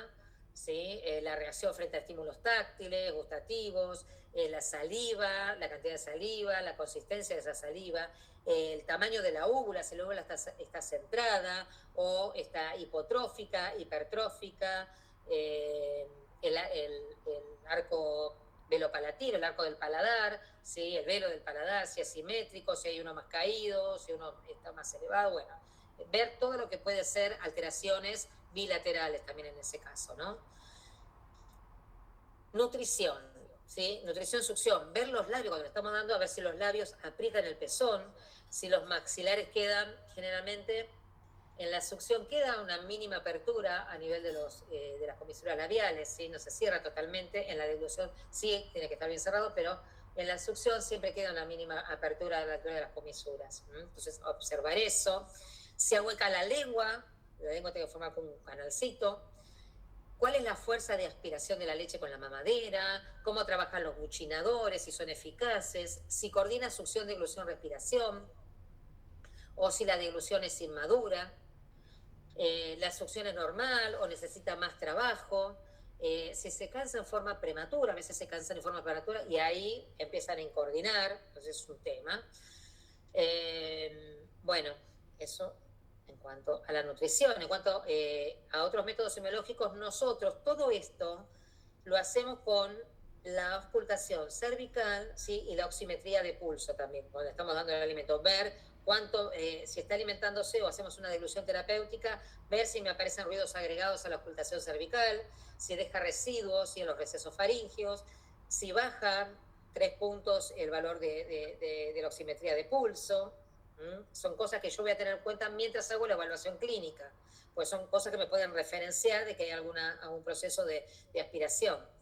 ¿sí? La reacción frente a estímulos táctiles, gustativos, la saliva, la cantidad de saliva, la consistencia de esa saliva, el tamaño de la úvula, si la úvula está centrada o está hipotrófica, hipertrófica, el arco velopalatino, el arco del paladar, ¿sí? El velo del paladar, si es simétrico, si hay uno más caído, si uno está más elevado, bueno, ver todo lo que puede ser alteraciones bilaterales también en ese caso, ¿no? Nutrición, ¿sí? Nutrición, succión, ver los labios cuando le estamos dando, a ver si los labios aprietan el pezón, si los maxilares quedan generalmente. En la succión queda una mínima apertura a nivel de las comisuras labiales, ¿sí? No se cierra totalmente. En la deglución sí tiene que estar bien cerrado, pero en la succión siempre queda una mínima apertura a la altura de las comisuras. Entonces, observar eso. Se ahueca la lengua tiene que formar como un canalcito. ¿Cuál es la fuerza de aspiración de la leche con la mamadera? ¿Cómo trabajan los buchinadores? Si son eficaces. Si coordina succión, deglución, respiración. O si la deglución es inmadura. La succión es normal o necesita más trabajo, si se cansa en forma prematura, a veces se cansan en forma prematura y ahí empiezan a incoordinar, entonces es un tema. Bueno, eso en cuanto a la nutrición. En cuanto a otros métodos semiológicos, nosotros todo esto lo hacemos con la auscultación cervical, ¿sí? Y la oximetría de pulso también, cuando estamos dando el alimento, ver cuánto, si está alimentándose o hacemos una deglución terapéutica, ver si me aparecen ruidos agregados a la auscultación cervical, si deja residuos, si en los recesos faríngeos, si baja 3 puntos el valor de la oximetría de pulso. Son cosas que yo voy a tener en cuenta mientras hago la evaluación clínica, pues son cosas que me pueden referenciar de que hay algún proceso de aspiración.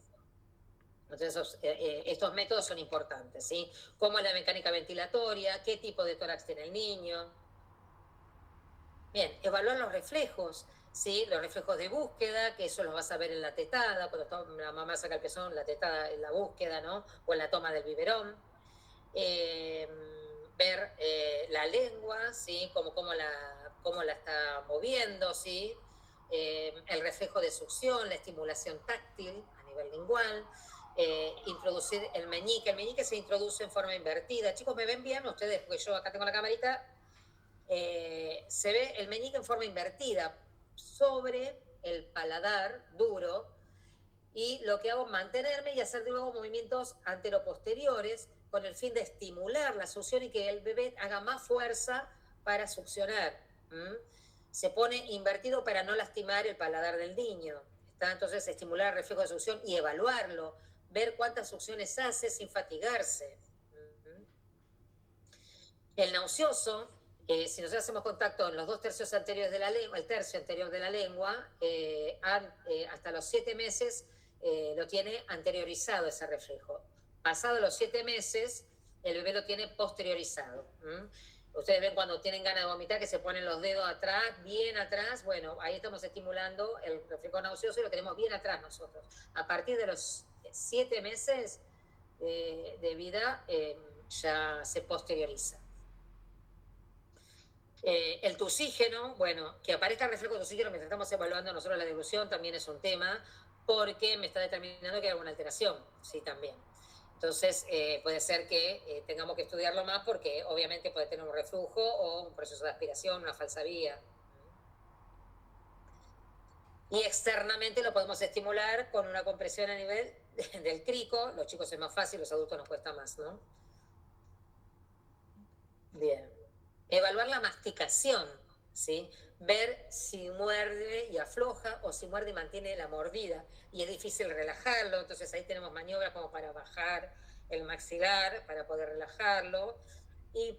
Entonces, estos métodos son importantes, ¿sí? ¿Cómo es la mecánica ventilatoria? ¿Qué tipo de tórax tiene el niño? Bien, evaluar los reflejos, ¿sí? Los reflejos de búsqueda, que eso los vas a ver en la tetada, cuando la mamá saca el pezón, la tetada en la búsqueda, ¿no? O en la toma del biberón. Ver la lengua, ¿sí? Cómo la está moviendo, ¿sí? El reflejo de succión, la estimulación táctil a nivel lingual. Introducir el meñique se introduce en forma invertida. Chicos, ¿me ven bien ustedes? Porque yo acá tengo la camarita. Se ve el meñique en forma invertida sobre el paladar duro, y lo que hago es mantenerme y hacer luego movimientos anteroposteriores con el fin de estimular la succión y que el bebé haga más fuerza para succionar. Se pone invertido para no lastimar el paladar del niño. Entonces, estimular el reflejo de succión y evaluarlo, ver cuántas succiones hace sin fatigarse. El nauseoso, si nosotros hacemos contacto en los 2 tercios anteriores de la lengua, el tercio anterior de la lengua, hasta los 7 meses lo tiene anteriorizado ese reflejo. Pasado los 7 meses, el bebé lo tiene posteriorizado. Ustedes ven cuando tienen ganas de vomitar que se ponen los dedos atrás, bien atrás. Bueno, ahí estamos estimulando el reflejo nauseoso y lo tenemos bien atrás nosotros. A partir de los 7 meses de vida ya se posterioriza. El tusígeno, bueno, que aparezca el reflejo tusígeno mientras estamos evaluando nosotros la deglución también es un tema, porque me está determinando que hay alguna alteración, sí, también. Entonces, puede ser que tengamos que estudiarlo más porque obviamente puede tener un reflujo o un proceso de aspiración, una falsa vía. Y externamente lo podemos estimular con una compresión a nivel del crico. Los chicos es más fácil, los adultos nos cuesta más, ¿no? Bien. Evaluar la masticación, ¿sí? Ver si muerde y afloja o si muerde y mantiene la mordida. Y es difícil relajarlo, entonces ahí tenemos maniobras como para bajar el maxilar, para poder relajarlo. Y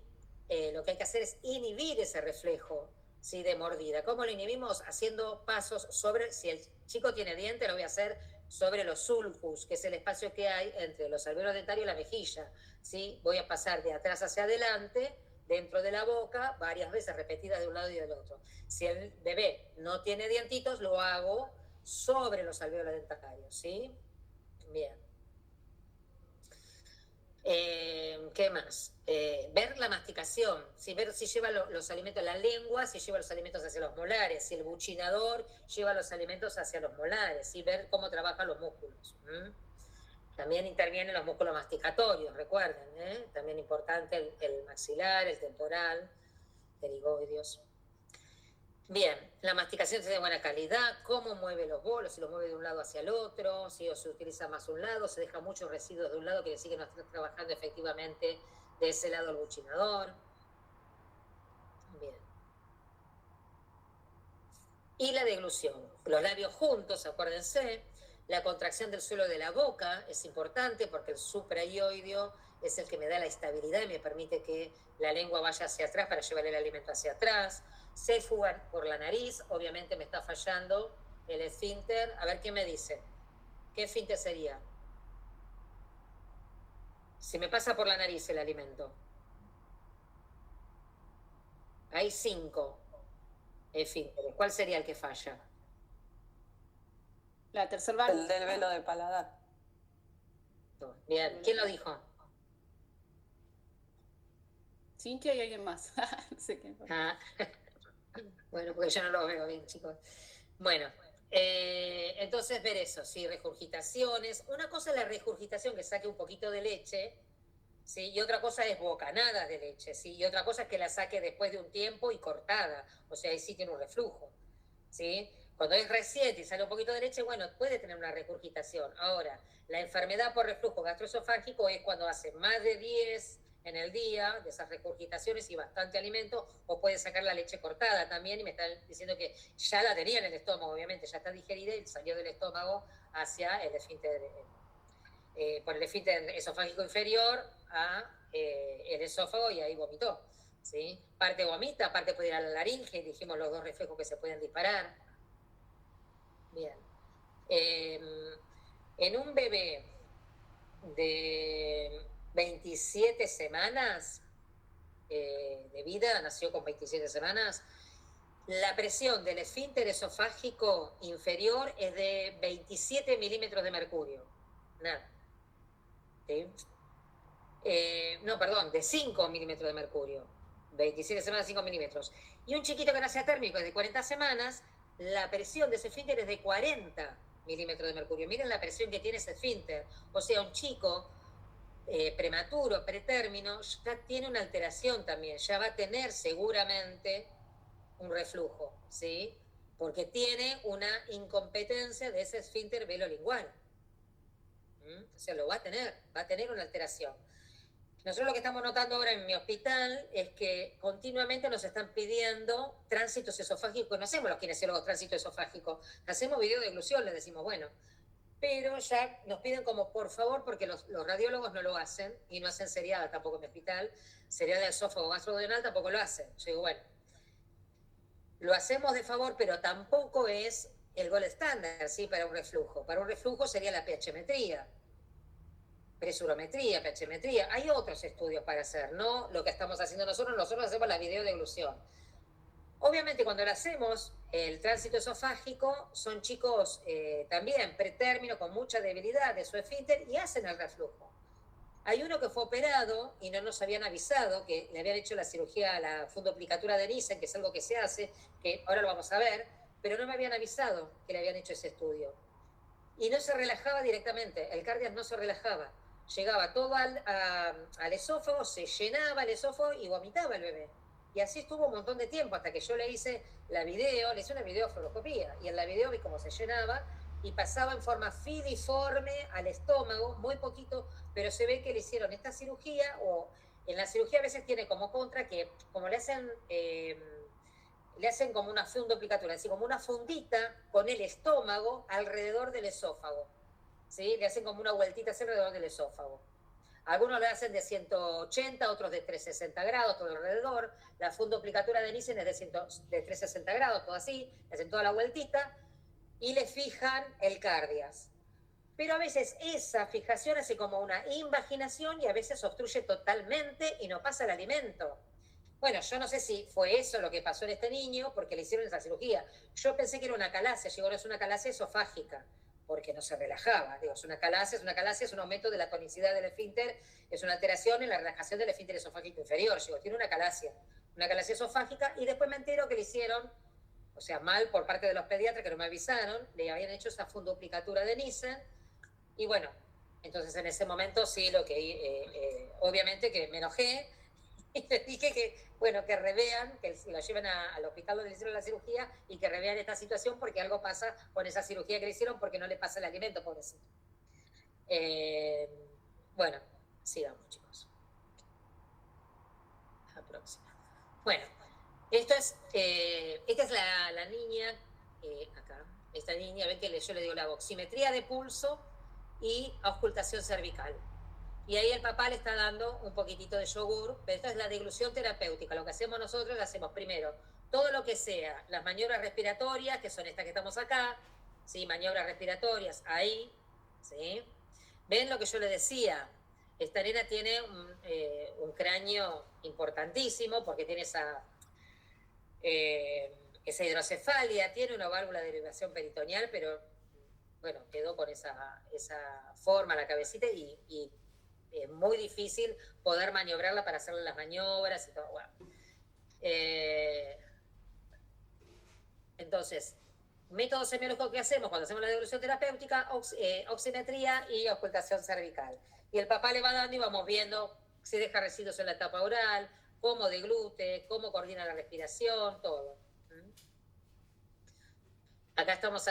lo que hay que hacer es inhibir ese reflejo, ¿sí? De mordida. ¿Cómo lo inhibimos? Haciendo pasos sobre, si el chico tiene diente, lo voy a hacer sobre los sulcus, que es el espacio que hay entre los alvéolos dentarios y la mejilla, ¿sí? Voy a pasar de atrás hacia adelante, dentro de la boca, varias veces repetidas de un lado y del otro. Si el bebé no tiene dientitos, lo hago sobre los alvéolos dentarios, ¿sí? Bien. ¿Qué más? Ver la masticación, ¿sí? Ver si lleva los alimentos a la lengua, si lleva los alimentos hacia los molares, si el buchinador lleva los alimentos hacia los molares, ¿sí? Ver cómo trabajan los músculos. También intervienen los músculos masticatorios, recuerden, también importante el maxilar, el temporal, pterigoideos. Bien, la masticación es de buena calidad, cómo mueve los bolos, si los mueve de un lado hacia el otro, si se utiliza más un lado, se deja muchos residuos de un lado, quiere decir que no está trabajando efectivamente de ese lado el buchinador. Bien. Y la deglución, los labios juntos, acuérdense, la contracción del suelo de la boca es importante porque el supraioideo es el que me da la estabilidad y me permite que la lengua vaya hacia atrás para llevar el alimento hacia atrás. Se fuga por la nariz, obviamente me está fallando el esfínter. A ver qué me dice. ¿Qué esfínter sería? Si me pasa por la nariz el alimento. Hay 5 esfínteres. ¿Cuál sería el que falla? La tercer valva. El del velo de paladar. Bien, ¿quién lo dijo? Cintia y alguien más. No sé qué. Bueno, porque yo no lo veo bien, chicos. Bueno, entonces ver eso, sí, regurgitaciones. Una cosa es la regurgitación, que saque un poquito de leche, ¿sí? Y otra cosa es bocanadas de leche, ¿sí? Y otra cosa es que la saque después de un tiempo y cortada, o sea, ahí sí tiene un reflujo, ¿sí? Cuando es reciente y sale un poquito de leche, bueno, puede tener una regurgitación. Ahora, la enfermedad por reflujo gastroesofágico es cuando hace más de 10 en el día de esas regurgitaciones y bastante alimento, o puede sacar la leche cortada también, y me están diciendo que ya la tenía en el estómago, obviamente, ya está digerida y salió del estómago hacia el esfínter, por el esfínter esofágico inferior a el esófago, y ahí vomitó, ¿sí? Parte vomita, parte puede ir a la laringe, dijimos los dos reflejos que se pueden disparar. Bien. En un bebé de 27 semanas de vida, nació con 27 semanas, la presión del esfínter esofágico inferior es de 27 milímetros de mercurio. Nada. ¿Sí? No, perdón, de 5 milímetros de mercurio. 27 semanas, 5 milímetros. Y un chiquito que nace atérmico es de 40 semanas, la presión de ese esfínter es de 40 milímetros de mercurio. Miren la presión que tiene ese esfínter. O sea, un chico prematuro, pretérmino, ya tiene una alteración también, ya va a tener seguramente un reflujo, ¿sí? Porque tiene una incompetencia de ese esfínter velolingual. O sea, lo va a tener una alteración. Nosotros lo que estamos notando ahora en mi hospital es que continuamente nos están pidiendo tránsitos esofágicos. No hacemos los kinesiólogos tránsito esofágico, hacemos video de deglución, les decimos, bueno, pero ya nos piden como por favor, porque los radiólogos no lo hacen, y no hacen seriada tampoco en mi hospital, seriada de esófago gastroduodenal tampoco lo hacen. Yo digo, bueno, lo hacemos de favor, pero tampoco es el gol estándar, ¿sí? Para un reflujo. Para un reflujo sería la pHmetría, presurometría, pHmetría. Hay otros estudios para hacer, no lo que estamos haciendo nosotros hacemos la videodeglución. Obviamente cuando lo hacemos, el tránsito esofágico, son chicos también pretérmino con mucha debilidad de su esfínter y hacen el reflujo. Hay uno que fue operado y no nos habían avisado que le habían hecho la cirugía, la fundoplicatura de Nissen, que es algo que se hace, que ahora lo vamos a ver, pero no me habían avisado que le habían hecho ese estudio. Y no se relajaba directamente, el cardias no se relajaba. Llegaba todo al esófago, se llenaba el esófago y vomitaba el bebé. Y así estuvo un montón de tiempo, hasta que yo le hice la video, le hice una videofluoroscopía, y en la video vi cómo se llenaba, y pasaba en forma filiforme al estómago, muy poquito, pero se ve que le hicieron esta cirugía, o en la cirugía a veces tiene como contra que, como le hacen como una fundoplicatura, así como una fundita con el estómago alrededor del esófago, ¿sí? Le hacen como una vueltita alrededor del esófago. Algunos lo hacen de 180, otros de 360 grados, todo alrededor. La fundoplicatura de Nissen es de 360 grados, todo así, le hacen toda la vueltita y le fijan el cardias. Pero a veces esa fijación hace como una invaginación y a veces obstruye totalmente y no pasa el alimento. Bueno, yo no sé si fue eso lo que pasó en este niño, porque le hicieron esa cirugía. Yo pensé que era una calasia, llegó a ser una calasia esofágica, porque no se relajaba. Digo, es una calasia, es un aumento de la tonicidad del esfínter, es una alteración en la relajación del esfínter esofágico inferior. Digo, tiene una calasia esofágica, y después me entero que le hicieron, o sea, mal por parte de los pediatras que no me avisaron, le habían hecho esa fundoplicatura de Nissen, y bueno, entonces en ese momento sí, obviamente que me enojé, y les dije que, bueno, que revean, que lo lleven al hospital donde le hicieron la cirugía y que revean esta situación porque algo pasa con esa cirugía que le hicieron porque no le pasa el alimento, pobrecito. Bueno, sigamos, chicos. La próxima. Bueno, esta es la niña, acá, esta niña, ven que yo le digo la oximetría de pulso y auscultación cervical. Y ahí el papá le está dando un poquitito de yogur, pero esta es la deglución terapéutica. Lo que hacemos nosotros, lo hacemos primero todo lo que sea, las maniobras respiratorias, que son estas que estamos acá, ¿sí? Maniobras respiratorias, ahí, ¿sí? ¿Ven lo que yo le decía? Esta nena tiene un cráneo importantísimo porque tiene esa hidrocefalia, tiene una válvula de derivación peritoneal, pero bueno, quedó con esa forma la cabecita y es muy difícil poder maniobrarla para hacerle las maniobras y todo. Bueno. Entonces, método semiológico que hacemos cuando hacemos la devolución terapéutica, oximetría y auscultación cervical. Y el papá le va dando y vamos viendo si deja residuos en la etapa oral, cómo deglute, cómo coordina la respiración, todo. Acá estamos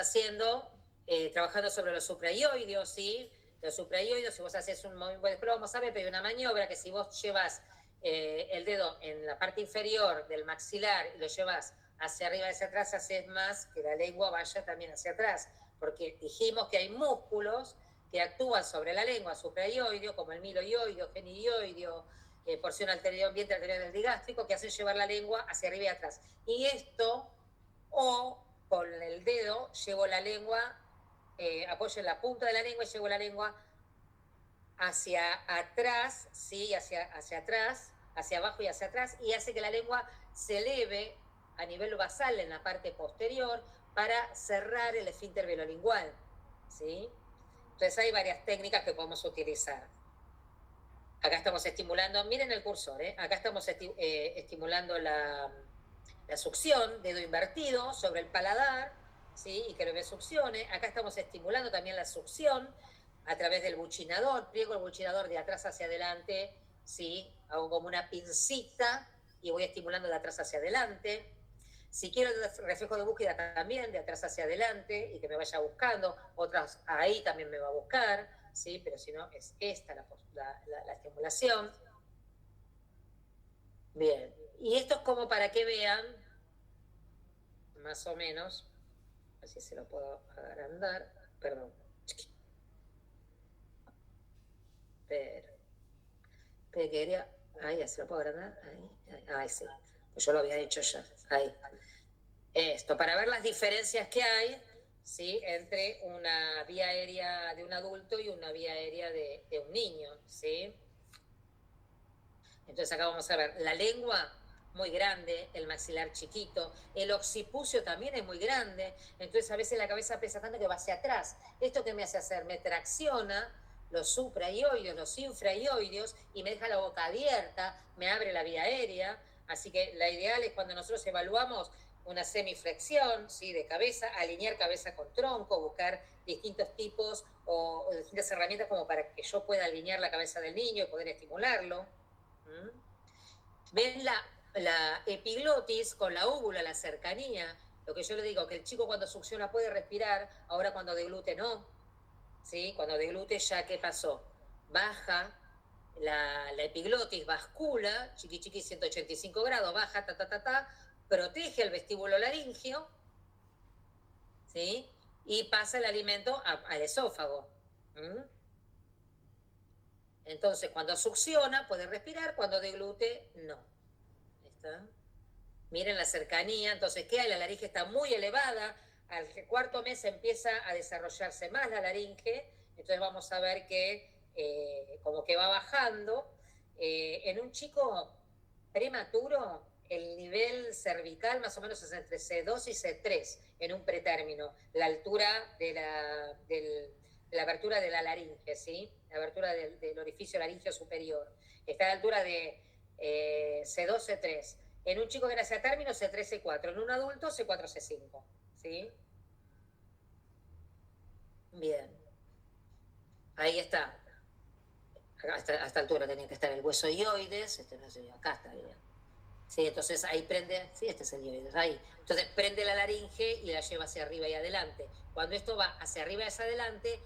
trabajando sobre los supraioideos, ¿sí? Los supraioideos, si vos haces un movimiento, después lo vamos a ver, pero hay una maniobra que si vos llevas el dedo en la parte inferior del maxilar y lo llevas hacia arriba y hacia atrás, haces más que la lengua vaya también hacia atrás, porque dijimos que hay músculos que actúan sobre la lengua supraioideo, como el miloioideo, genioideo, porción anterior, vientre anterior del digástrico, que hacen llevar la lengua hacia arriba y atrás. Y esto, o con el dedo, llevo la lengua, apoyo en la punta de la lengua y llevo la lengua hacia atrás, ¿sí? Hacia atrás, hacia abajo y hacia atrás, y hace que la lengua se eleve a nivel basal en la parte posterior para cerrar el esfínter velolingual, ¿sí? Entonces hay varias técnicas que podemos utilizar. Acá estamos estimulando, miren el cursor, acá estamos estimulando la succión, dedo invertido sobre el paladar, ¿sí? Y que el bebé succione. Acá estamos estimulando también la succión a través del buchinador, pliego el buchinador de atrás hacia adelante, ¿sí? Hago como una pincita y voy estimulando de atrás hacia adelante. Si quiero el reflejo de búsqueda también, de atrás hacia adelante y que me vaya buscando, otras ahí también me va a buscar, ¿sí? Pero si no, es esta la estimulación. Bien, y esto es como para que vean, más o menos, así se lo puedo agrandar, perdón. Pero quería, ahí, ¿se lo puedo agrandar? Ahí sí, pues yo lo había hecho ya, ahí. Esto, para ver las diferencias que hay, ¿sí? Entre una vía aérea de un adulto y una vía aérea de un niño, ¿sí? Entonces acá vamos a ver la lengua muy grande, el maxilar chiquito, el occipucio también es muy grande, entonces a veces la cabeza pesa tanto que va hacia atrás. ¿Esto qué me hace hacer? Me tracciona los supraioideos, los infraioideos, y me deja la boca abierta, me abre la vía aérea. Así que la ideal es cuando nosotros evaluamos una semiflexión, ¿sí?, de cabeza, alinear cabeza con tronco, buscar distintos tipos o distintas herramientas como para que yo pueda alinear la cabeza del niño y poder estimularlo. ¿Ven la epiglotis con la úvula, la cercanía? Lo que yo le digo, que el chico cuando succiona puede respirar, ahora cuando deglute no. ¿Sí? Cuando deglute ya, ¿qué pasó? Baja la epiglotis, bascula, chiqui chiqui 185 grados, baja, protege el vestíbulo laringio, ¿sí? Y pasa el alimento al esófago. Entonces, cuando succiona puede respirar, cuando deglute no. ¿Está? Miren la cercanía. Entonces, ¿qué hay? La laringe está muy elevada. Al cuarto mes empieza a desarrollarse más la laringe. Entonces vamos a ver que como que va bajando. En un chico prematuro, el nivel cervical más o menos es entre C2 y C3 en un pretérmino. La altura de la abertura de la laringe, ¿sí? La abertura del orificio laringeo superior. Está a la altura de C2, C3. En un chico que nace a término, C3, C4. En un adulto, C4, C5. ¿Sí? Bien. Ahí está. A esta altura tenía que estar el hueso ioides. Acá está bien. Sí, entonces ahí prende. Sí, este es el ioides. Ahí. Entonces prende la laringe y la lleva hacia arriba y adelante. Cuando esto va hacia arriba y hacia adelante,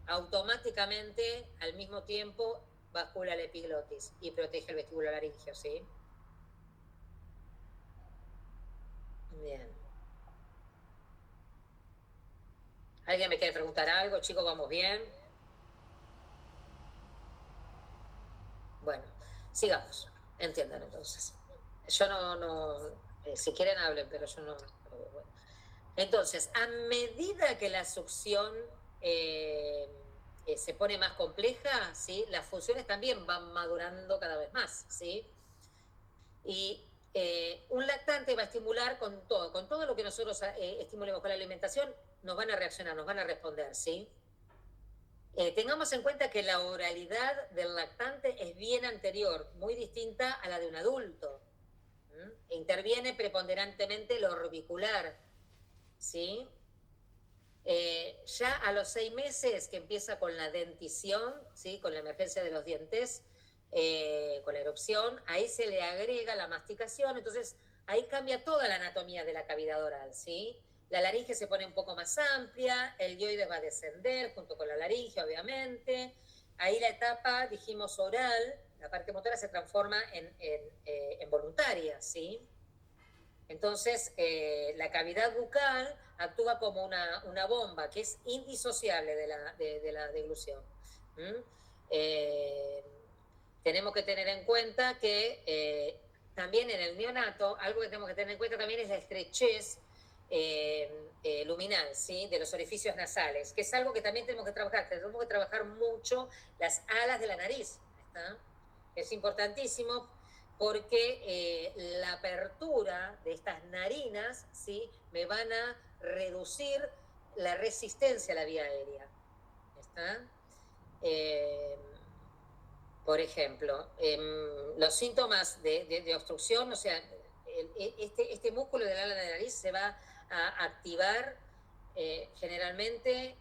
automáticamente, al mismo tiempo, bascula la epiglotis y protege el vestíbulo laringeo, ¿sí? Bien. ¿Alguien me quiere preguntar algo? Chicos, ¿vamos bien? Bueno, sigamos. Entiendan entonces. Yo si quieren hablen, pero yo no. Pero bueno. Entonces, a medida que la succión se pone más compleja, ¿sí?, las funciones también van madurando cada vez más, ¿sí? Y un lactante va a estimular con todo lo que nosotros estimulemos con la alimentación, nos van a reaccionar, nos van a responder, ¿sí? Tengamos en cuenta que la oralidad del lactante es bien anterior, muy distinta a la de un adulto. Interviene preponderantemente lo orbicular, ¿sí? Ya a los 6 meses que empieza con la dentición, ¿sí?, con la emergencia de los dientes, con la erupción, ahí se le agrega la masticación, entonces ahí cambia toda la anatomía de la cavidad oral, ¿sí? La laringe se pone un poco más amplia, el ioides va a descender junto con la laringe, obviamente. Ahí la etapa, dijimos, oral, la parte motora se transforma en voluntaria, ¿sí? Entonces, la cavidad bucal actúa como una bomba que es indisociable de la deglución. Tenemos que tener en cuenta que también en el neonato, algo que tenemos que tener en cuenta también es la estrechez luminal, ¿sí?, de los orificios nasales, que es algo que también tenemos que trabajar mucho las alas de la nariz, ¿está? Es importantísimo porque la apertura de estas narinas, ¿sí?, me van a reducir la resistencia a la vía aérea, ¿está? Por ejemplo, los síntomas de obstrucción, o sea, este músculo del ala de la nariz se va a activar generalmente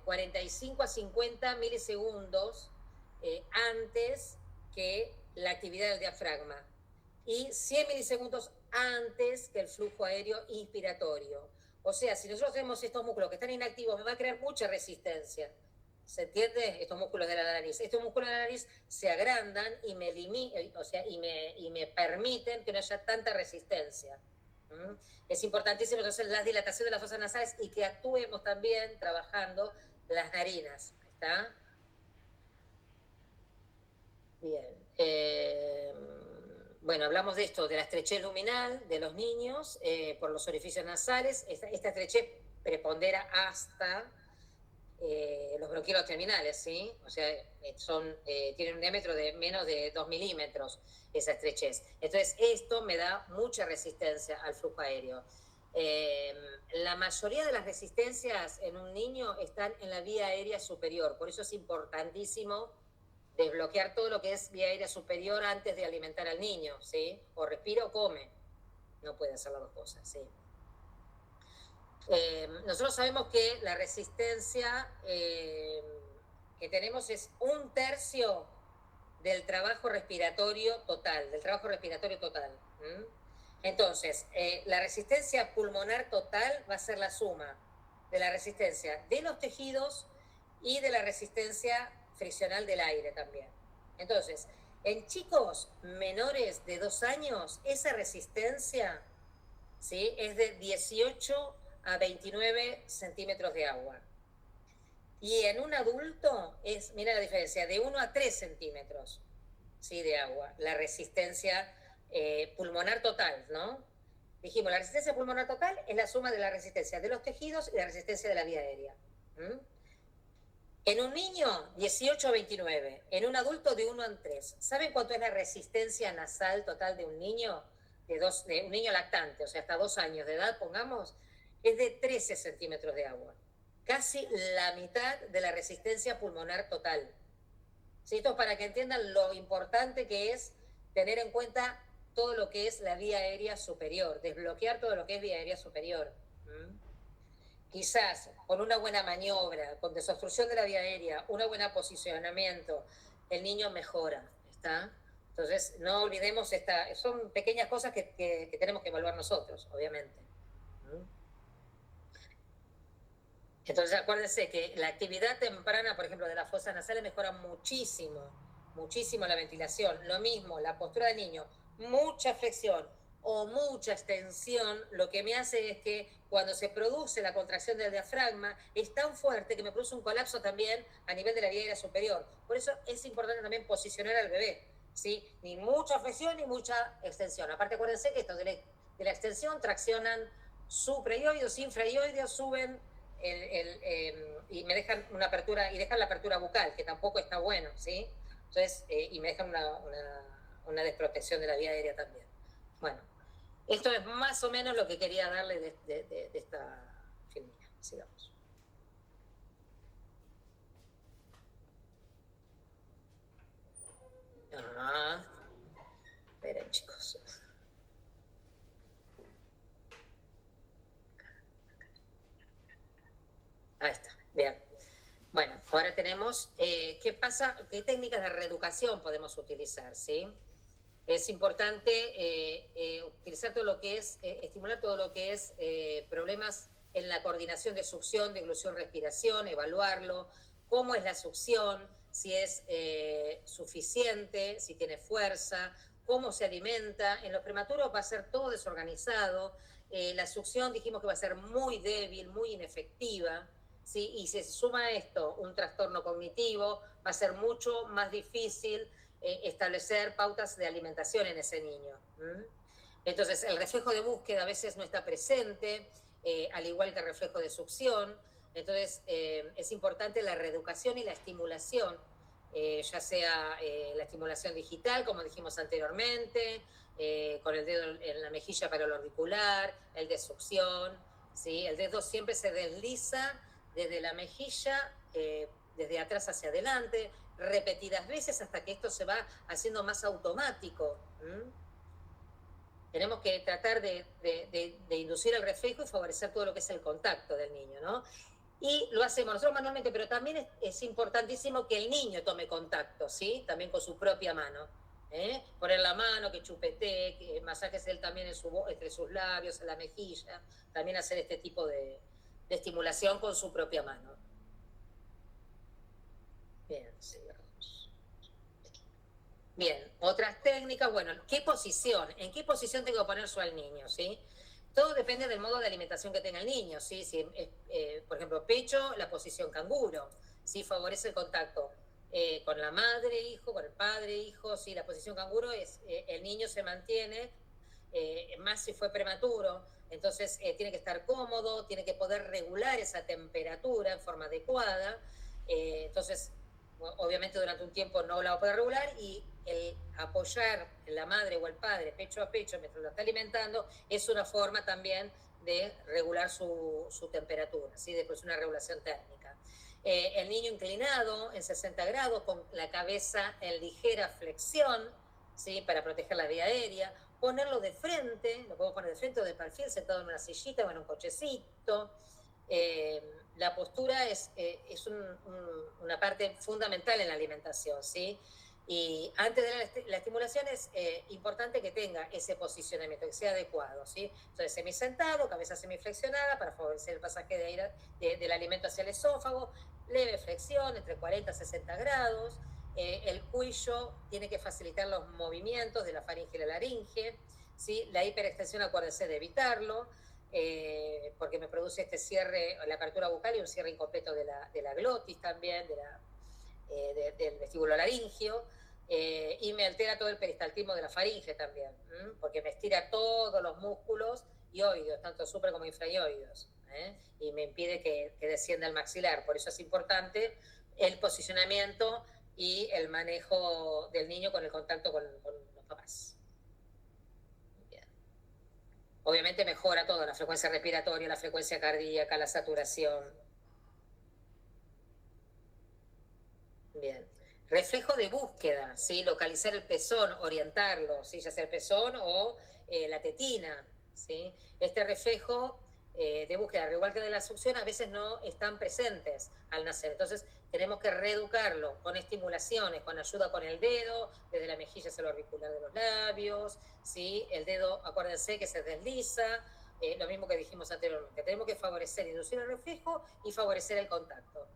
45 a 50 milisegundos antes que la actividad del diafragma y 100 milisegundos antes que el flujo aéreo inspiratorio. O sea, si nosotros tenemos estos músculos que están inactivos, me va a crear mucha resistencia. ¿Se entiende? Estos músculos de la nariz. Estos músculos de la nariz se agrandan y me permiten que no haya tanta resistencia. Es importantísimo entonces la dilatación de las fosas nasales y que actuemos también trabajando las narinas. ¿Está? Bien. Bueno, hablamos de esto, de la estrechez luminal de los niños por los orificios nasales. Esta estrechez prepondera hasta los bronquiolos terminales, ¿sí? O sea, tienen un diámetro de menos de 2 milímetros, esa estrechez. Entonces, esto me da mucha resistencia al flujo aéreo. La la mayoría de las resistencias en un niño están en la vía aérea superior, por eso es importantísimo desbloquear todo lo que es vía aérea superior antes de alimentar al niño, ¿sí? O respira o come, no puede hacer las dos cosas, ¿sí? Nosotros sabemos que la resistencia que tenemos es 1/3 del trabajo respiratorio total, Entonces, la resistencia pulmonar total va a ser la suma de la resistencia de los tejidos y de la resistencia friccional del aire también. Entonces, en chicos menores de 2 años, esa resistencia, ¿sí?, es de 18 a 29 centímetros de agua. Y en un adulto es, mira la diferencia, de 1 a 3 centímetros, ¿sí?, de agua. La resistencia pulmonar total, ¿no? Dijimos, la resistencia pulmonar total es la suma de la resistencia de los tejidos y la resistencia de la vía aérea. En un niño, 18 a 29. En un adulto, de 1 a 3. ¿Saben cuánto es la resistencia nasal total de un niño? De un niño lactante, o sea, hasta 2 años de edad, pongamos, es de 13 centímetros de agua. Casi la mitad de la resistencia pulmonar total. ¿Sí? Esto es para que entiendan lo importante que es tener en cuenta todo lo que es la vía aérea superior, desbloquear todo lo que es vía aérea superior. Quizás con una buena maniobra, con desobstrucción de la vía aérea, un buen posicionamiento, el niño mejora, ¿está? Entonces, no olvidemos, son pequeñas cosas que tenemos que evaluar nosotros, obviamente. Entonces, acuérdense que la actividad temprana, por ejemplo, de las fosas nasales mejora muchísimo la ventilación. Lo mismo, la postura del niño, mucha flexión o mucha extensión, lo que me hace es que cuando se produce la contracción del diafragma, es tan fuerte que me produce un colapso también a nivel de la vía aérea superior. Por eso es importante también posicionar al bebé, ¿sí? Ni mucha flexión ni mucha extensión. Aparte, acuérdense que estos de la extensión traccionan supraioideos, infraioideos, suben y me dejan una apertura, y dejan la apertura bucal, que tampoco está bueno, ¿sí? Entonces, y me dejan una desprotección de la vía aérea también. Bueno, esto es más o menos lo que quería darle de esta filmina. Sigamos. Esperen, chicos. Ahí está, bien. Bueno, ahora tenemos, ¿qué pasa? ¿Qué técnicas de reeducación podemos utilizar? ¿Sí? Es importante utilizar todo lo que es, estimular todo lo que es problemas en la coordinación de succión, de deglución, respiración, evaluarlo, cómo es la succión, si es suficiente, si tiene fuerza, cómo se alimenta. En los prematuros va a ser todo desorganizado, la succión dijimos que va a ser muy débil, muy inefectiva. ¿Sí? Y si se suma a esto un trastorno cognitivo, va a ser mucho más difícil establecer pautas de alimentación en ese niño. Entonces, el reflejo de búsqueda a veces no está presente, al igual que el reflejo de succión. Entonces, es importante la reeducación y la estimulación, ya sea la estimulación digital, como dijimos anteriormente, con el dedo en la mejilla para el auricular, el de succión, ¿sí? El dedo siempre se desliza desde la mejilla, desde atrás hacia adelante, repetidas veces hasta que esto se va haciendo más automático. Tenemos que tratar de inducir el reflejo y favorecer todo lo que es el contacto del niño, ¿no? Y lo hacemos nosotros manualmente, pero también es importantísimo que el niño tome contacto, ¿sí? También con su propia mano. Poner la mano, que chupetee, que masajes él también entre sus labios, en la mejilla, también hacer este tipo de estimulación con su propia mano. Bien, sigamos. Bien, otras técnicas, bueno, ¿qué posición? ¿En qué posición tengo que poner yo al niño? ¿Sí? Todo depende del modo de alimentación que tenga el niño, ¿sí? Si por ejemplo, pecho, la posición canguro, ¿sí? Favorece el contacto con la madre, hijo, con el padre, hijo, ¿sí? La posición canguro es, el niño se mantiene, más si fue prematuro, entonces tiene que estar cómodo, tiene que poder regular esa temperatura en forma adecuada, entonces obviamente durante un tiempo no la va a poder regular, y el apoyar la madre o el padre pecho a pecho mientras lo está alimentando es una forma también de regular su temperatura, ¿sí? Después una regulación térmica. El niño inclinado en 60 grados con la cabeza en ligera flexión, ¿sí? Para proteger la vía aérea. Ponerlo de frente, lo podemos poner de frente o de perfil, sentado en una sillita o en un cochecito. La postura es una parte fundamental en la alimentación, ¿sí? Y antes de la estimulación es importante que tenga ese posicionamiento, que sea adecuado, ¿sí? Entonces, semisentado, cabeza semiflexionada para favorecer el pasaje de aire, del alimento hacia el esófago, leve flexión entre 40 y 60 grados. El cuello tiene que facilitar los movimientos de la faringe y la laringe, ¿sí? La hiperextensión, acuérdense de evitarlo, porque me produce este cierre, la apertura bucal y un cierre incompleto de la glotis también, del vestíbulo laringio, y me altera todo el peristaltismo de la faringe también, porque me estira todos los músculos y oídos, tanto supra como infraoídos, y me impide que descienda el maxilar. Por eso es importante el posicionamiento y el manejo del niño con el contacto con los papás. Bien. Obviamente mejora todo, la frecuencia respiratoria, la frecuencia cardíaca, la saturación. Bien. Reflejo de búsqueda, ¿sí? Localizar el pezón, orientarlo, ¿sí? Ya sea el pezón o la tetina, ¿sí? Este reflejo de búsqueda, al igual que de la succión, a veces no están presentes al nacer. Entonces, tenemos que reeducarlo con estimulaciones, con ayuda con el dedo, desde la mejilla hacia el auricular de los labios, ¿sí? El dedo, acuérdense que se desliza, lo mismo que dijimos anteriormente. Tenemos que favorecer, inducir el reflejo y favorecer el contacto.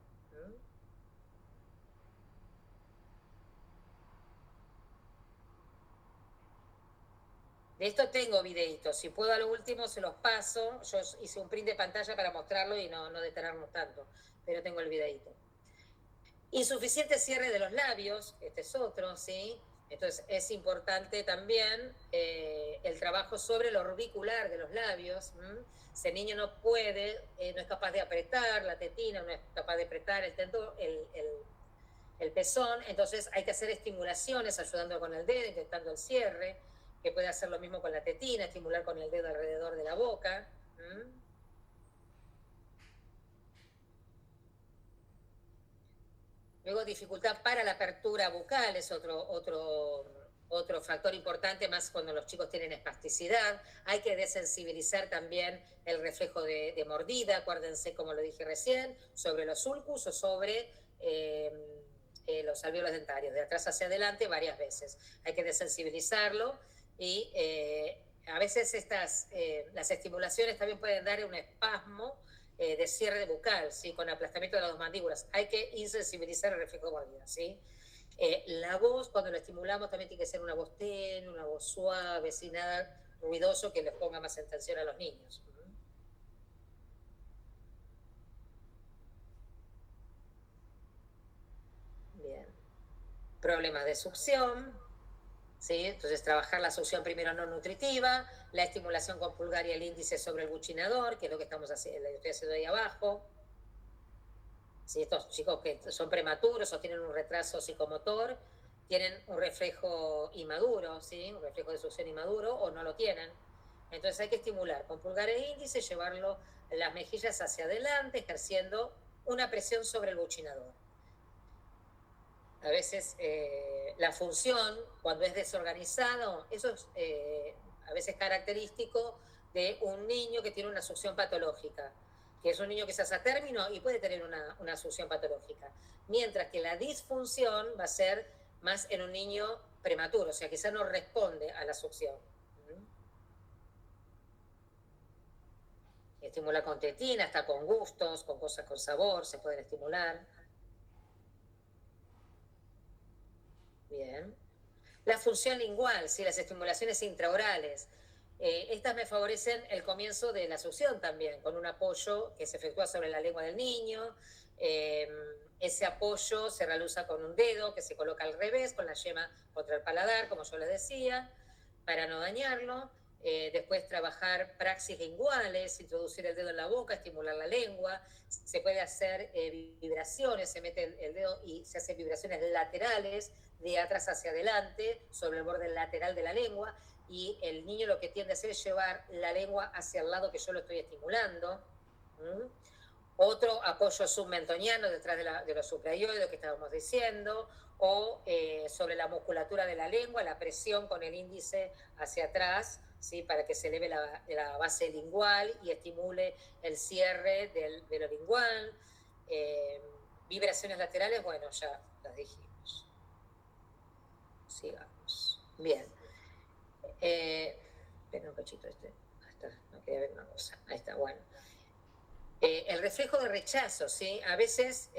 De esto tengo videitos, si puedo a lo último se los paso. Yo hice un print de pantalla para mostrarlo y no detenernos tanto, pero tengo el videito. Insuficiente cierre de los labios, este es otro, ¿sí? Entonces es importante también el trabajo sobre lo orbicular de los labios. Si el niño no puede, no es capaz de apretar la tetina, no es capaz de apretar el pezón, entonces hay que hacer estimulaciones ayudando con el dedo, intentando el cierre, que puede hacer lo mismo con la tetina, estimular con el dedo alrededor de la boca. Luego, dificultad para la apertura bucal es otro factor importante, más cuando los chicos tienen espasticidad. Hay que desensibilizar también el reflejo de mordida, acuérdense, como lo dije recién, sobre los sulcus o sobre los alvéolos dentarios, de atrás hacia adelante varias veces. Hay que desensibilizarlo y a veces las estimulaciones también pueden dar un espasmo de cierre bucal, ¿sí? Con aplastamiento de las dos mandíbulas. Hay que insensibilizar el reflejo de mordida, ¿sí? La voz, cuando la estimulamos, también tiene que ser una voz tenue, una voz suave, sin nada ruidoso que les ponga más en tensión a los niños. Bien. Problemas de succión, ¿sí? Entonces trabajar la succión primero no nutritiva, la estimulación con pulgar y el índice sobre el buchinador, que es lo que estamos haciendo, lo estoy haciendo ahí abajo. ¿Sí? Estos chicos que son prematuros o tienen un retraso psicomotor, tienen un reflejo inmaduro, ¿sí? Un reflejo de succión inmaduro, o no lo tienen. Entonces hay que estimular con pulgar e índice, llevarlo las mejillas hacia adelante, ejerciendo una presión sobre el buchinador. A veces la función, cuando es desorganizado, eso es a veces característico de un niño que tiene una succión patológica, que es un niño que se hace a término y puede tener una succión patológica. Mientras que la disfunción va a ser más en un niño prematuro, o sea, quizá no responde a la succión. Estimula con tetina, hasta con gustos, con cosas con sabor, se pueden estimular. Bien. La función lingual, ¿sí? Las estimulaciones intraorales. Estas me favorecen el comienzo de la succión también, con un apoyo que se efectúa sobre la lengua del niño. Ese apoyo se realiza con un dedo que se coloca al revés, con la yema contra el paladar, como yo les decía, para no dañarlo. Después trabajar praxis linguales, introducir el dedo en la boca, estimular la lengua. Se puede hacer vibraciones, se mete el dedo y se hacen vibraciones laterales, de atrás hacia adelante, sobre el borde lateral de la lengua, y el niño lo que tiende a hacer es llevar la lengua hacia el lado que yo lo estoy estimulando. Otro apoyo submentoniano detrás de los suprayoides que estábamos diciendo, o sobre la musculatura de la lengua, la presión con el índice hacia atrás, ¿sí? Para que se eleve la base lingual y estimule el cierre del velo lingual. Vibraciones laterales, bueno, ya las dijimos. Sigamos. Bien. Espera un cachito este. Ahí está, no quería ver una cosa. Ahí está, bueno. El reflejo de rechazo, ¿sí? A veces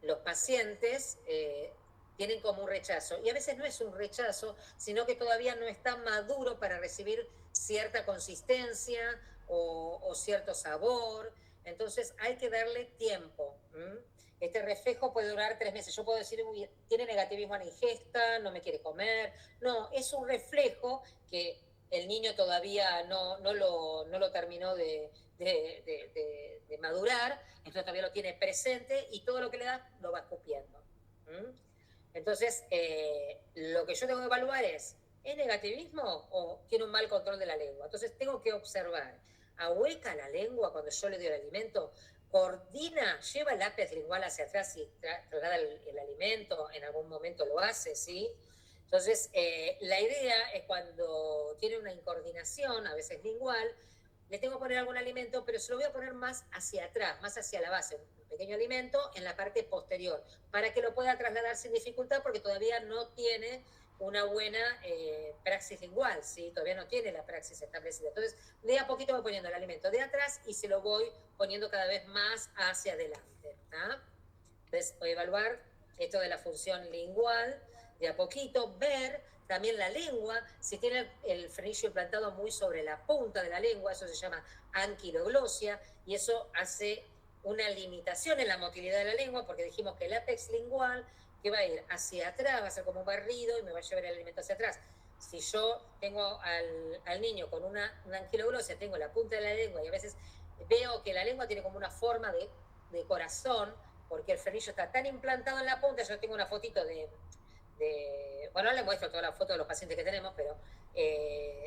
los pacientes tienen como un rechazo, y a veces no es un rechazo, sino que todavía no está maduro para recibir cierta consistencia o cierto sabor, entonces hay que darle tiempo. Este reflejo puede durar 3 meses. Yo puedo decir, uy, tiene negativismo a la ingesta, no me quiere comer. No, es un reflejo que el niño todavía no lo terminó de madurar, entonces todavía lo tiene presente y todo lo que le da lo va escupiendo. Entonces, lo que yo tengo que evaluar es negativismo o tiene un mal control de la lengua? Entonces tengo que observar, ¿ahueca la lengua cuando yo le doy el alimento? ¿Coordina, lleva el ápice lingual hacia atrás y traslada el alimento? En algún momento lo hace, ¿sí? Entonces, la idea es cuando tiene una incoordinación, a veces lingual, le tengo que poner algún alimento, pero se lo voy a poner más hacia atrás, más hacia la base, un pequeño alimento en la parte posterior, para que lo pueda trasladar sin dificultad, porque todavía no tiene una buena praxis lingual, ¿sí? Todavía no tiene la praxis establecida. Entonces, de a poquito voy poniendo el alimento de atrás y se lo voy poniendo cada vez más hacia adelante. Entonces, voy a evaluar esto de la función lingual, de a poquito, ver también la lengua, si tiene el frenillo implantado muy sobre la punta de la lengua, eso se llama anquiloglosia, y eso hace una limitación en la motilidad de la lengua, porque dijimos que el ápex lingual, que va a ir hacia atrás, va a ser como un barrido y me va a llevar el alimento hacia atrás. Si yo tengo al niño con una anquiloglosia, tengo la punta de la lengua y a veces veo que la lengua tiene como una forma de corazón, porque el frenillo está tan implantado en la punta. Yo tengo una fotito bueno, no le muestro toda la foto de los pacientes que tenemos, pero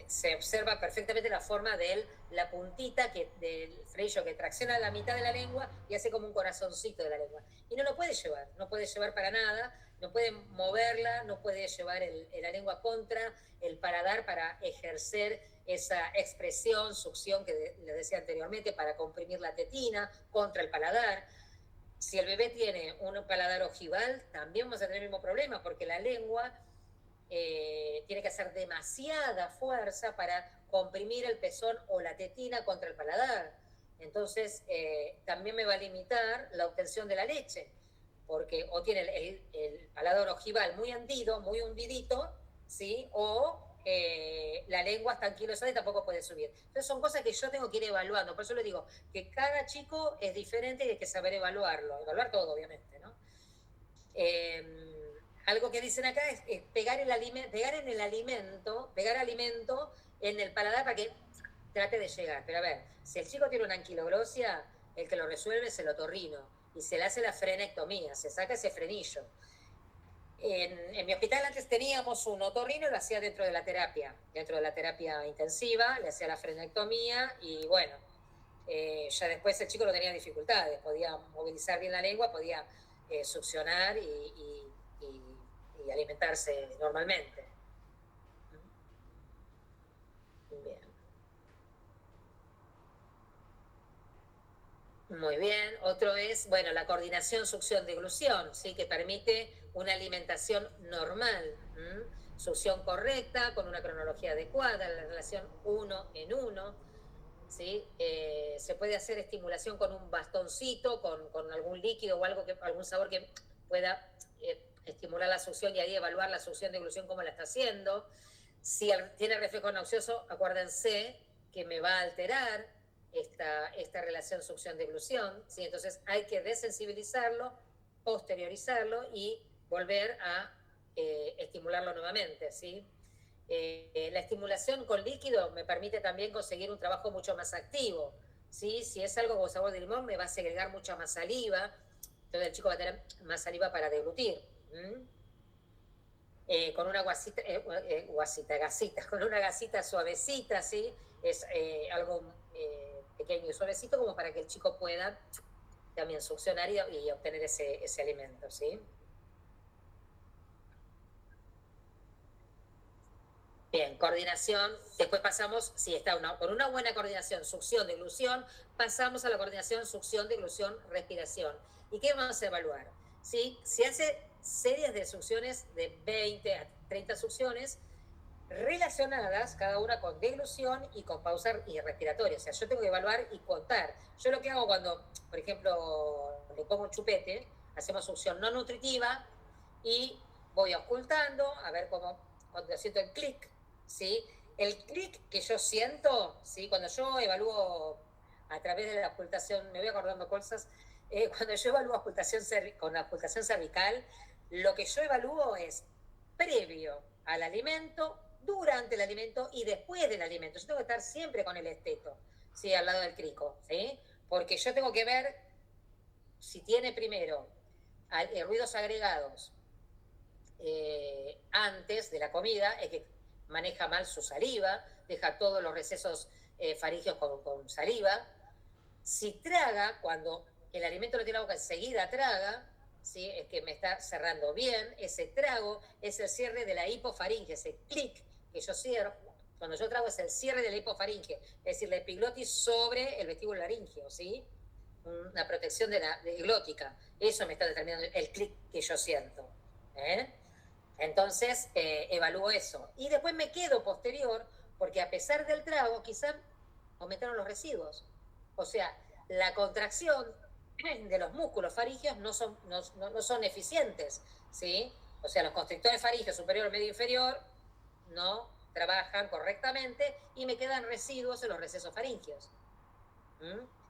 se observa perfectamente la forma de la puntita del frenillo que tracciona la mitad de la lengua y hace como un corazoncito de la lengua. Y no lo puede llevar para nada, no puede moverla, no puede llevar la lengua contra el paladar para ejercer esa expresión, succión que les decía anteriormente, para comprimir la tetina contra el paladar. Si el bebé tiene un paladar ojival, también vamos a tener el mismo problema, porque la lengua tiene que hacer demasiada fuerza para comprimir el pezón o la tetina contra el paladar. Entonces, también me va a limitar la obtención de la leche, porque o tiene el paladar ojival muy hendido, muy hundidito, ¿sí? O la lengua está anquilosada y tampoco puede subir. Entonces son cosas que yo tengo que ir evaluando. Por eso le digo que cada chico es diferente y hay que saber evaluarlo. Evaluar todo, obviamente, ¿no? Algo que dicen acá es pegar alimento en el paladar para que trate de llegar. Pero a ver, si el chico tiene una anquiloglosia, el que lo resuelve es el otorrino y se le hace la frenectomía, se saca ese frenillo. En mi hospital antes teníamos un otorrino y lo hacía dentro de la terapia intensiva, le hacía la frenectomía y bueno, ya después el chico no tenía dificultades, podía movilizar bien la lengua, podía succionar y alimentarse normalmente. Bien. Muy bien. Otro es, bueno, la coordinación succión-deglución, ¿sí? Que permite una alimentación normal. Succión correcta, con una cronología adecuada, la relación 1 en 1. ¿Sí? Se puede hacer estimulación con un bastoncito, con algún líquido o algún sabor que pueda estimular la succión y ahí evaluar la succión-deglución cómo la está haciendo. Si tiene reflejo nauseoso, acuérdense que me va a alterar esta relación succión-deglución, ¿sí? Entonces hay que desensibilizarlo, posteriorizarlo y volver a estimularlo nuevamente, ¿sí? La estimulación con líquido me permite también conseguir un trabajo mucho más activo, ¿sí? Si es algo con sabor de limón, me va a segregar mucha más saliva, entonces el chico va a tener más saliva para deglutir. con una gasita, con una gasita suavecita, ¿sí? Es algo pequeño y suavecito como para que el chico pueda también succionar y obtener ese alimento, ¿sí? Bien, coordinación, después pasamos, si está con una buena coordinación, succión, deglución, pasamos a la coordinación, succión, deglución, respiración. ¿Y qué vamos a evaluar? ¿Sí? Se hace series de succiones de 20 a 30 succiones relacionadas, cada una con deglución y con pausa y respiratoria. O sea, yo tengo que evaluar y contar. Yo lo que hago cuando, por ejemplo, le pongo un chupete, hacemos succión no nutritiva y voy ocultando, a ver cómo, cuando siento el clic, ¿sí? El clic que yo siento, ¿sí? Cuando yo evalúo a través de la ocultación, me voy acordando cosas, cuando yo evalúo con la ocultación cervical, lo que yo evalúo es previo al alimento, durante el alimento y después del alimento. Yo tengo que estar siempre con el esteto, ¿sí? Al lado del crico, ¿sí? Porque yo tengo que ver si tiene primero ruidos agregados antes de la comida, es que maneja mal su saliva, deja todos los recesos faringeos con saliva. Si traga, cuando el alimento lo tiene en la boca, enseguida traga, ¿sí? Es que me está cerrando bien. Ese trago es el cierre de la hipofaringe, ese clic que yo cierro. Cuando yo trago es el cierre de la hipofaringe, es decir, la epiglotis sobre el vestíbulo laríngeo, ¿sí? Una protección de la glótica. Eso me está determinando el clic que yo siento. Entonces, evalúo eso. Y después me quedo posterior, porque a pesar del trago, quizá aumentaron los residuos. O sea, la contracción de los músculos faríngeos no son eficientes, ¿sí? O sea, los constrictores faríngeos superior, medio, inferior no trabajan correctamente y me quedan residuos en los recesos faríngeos.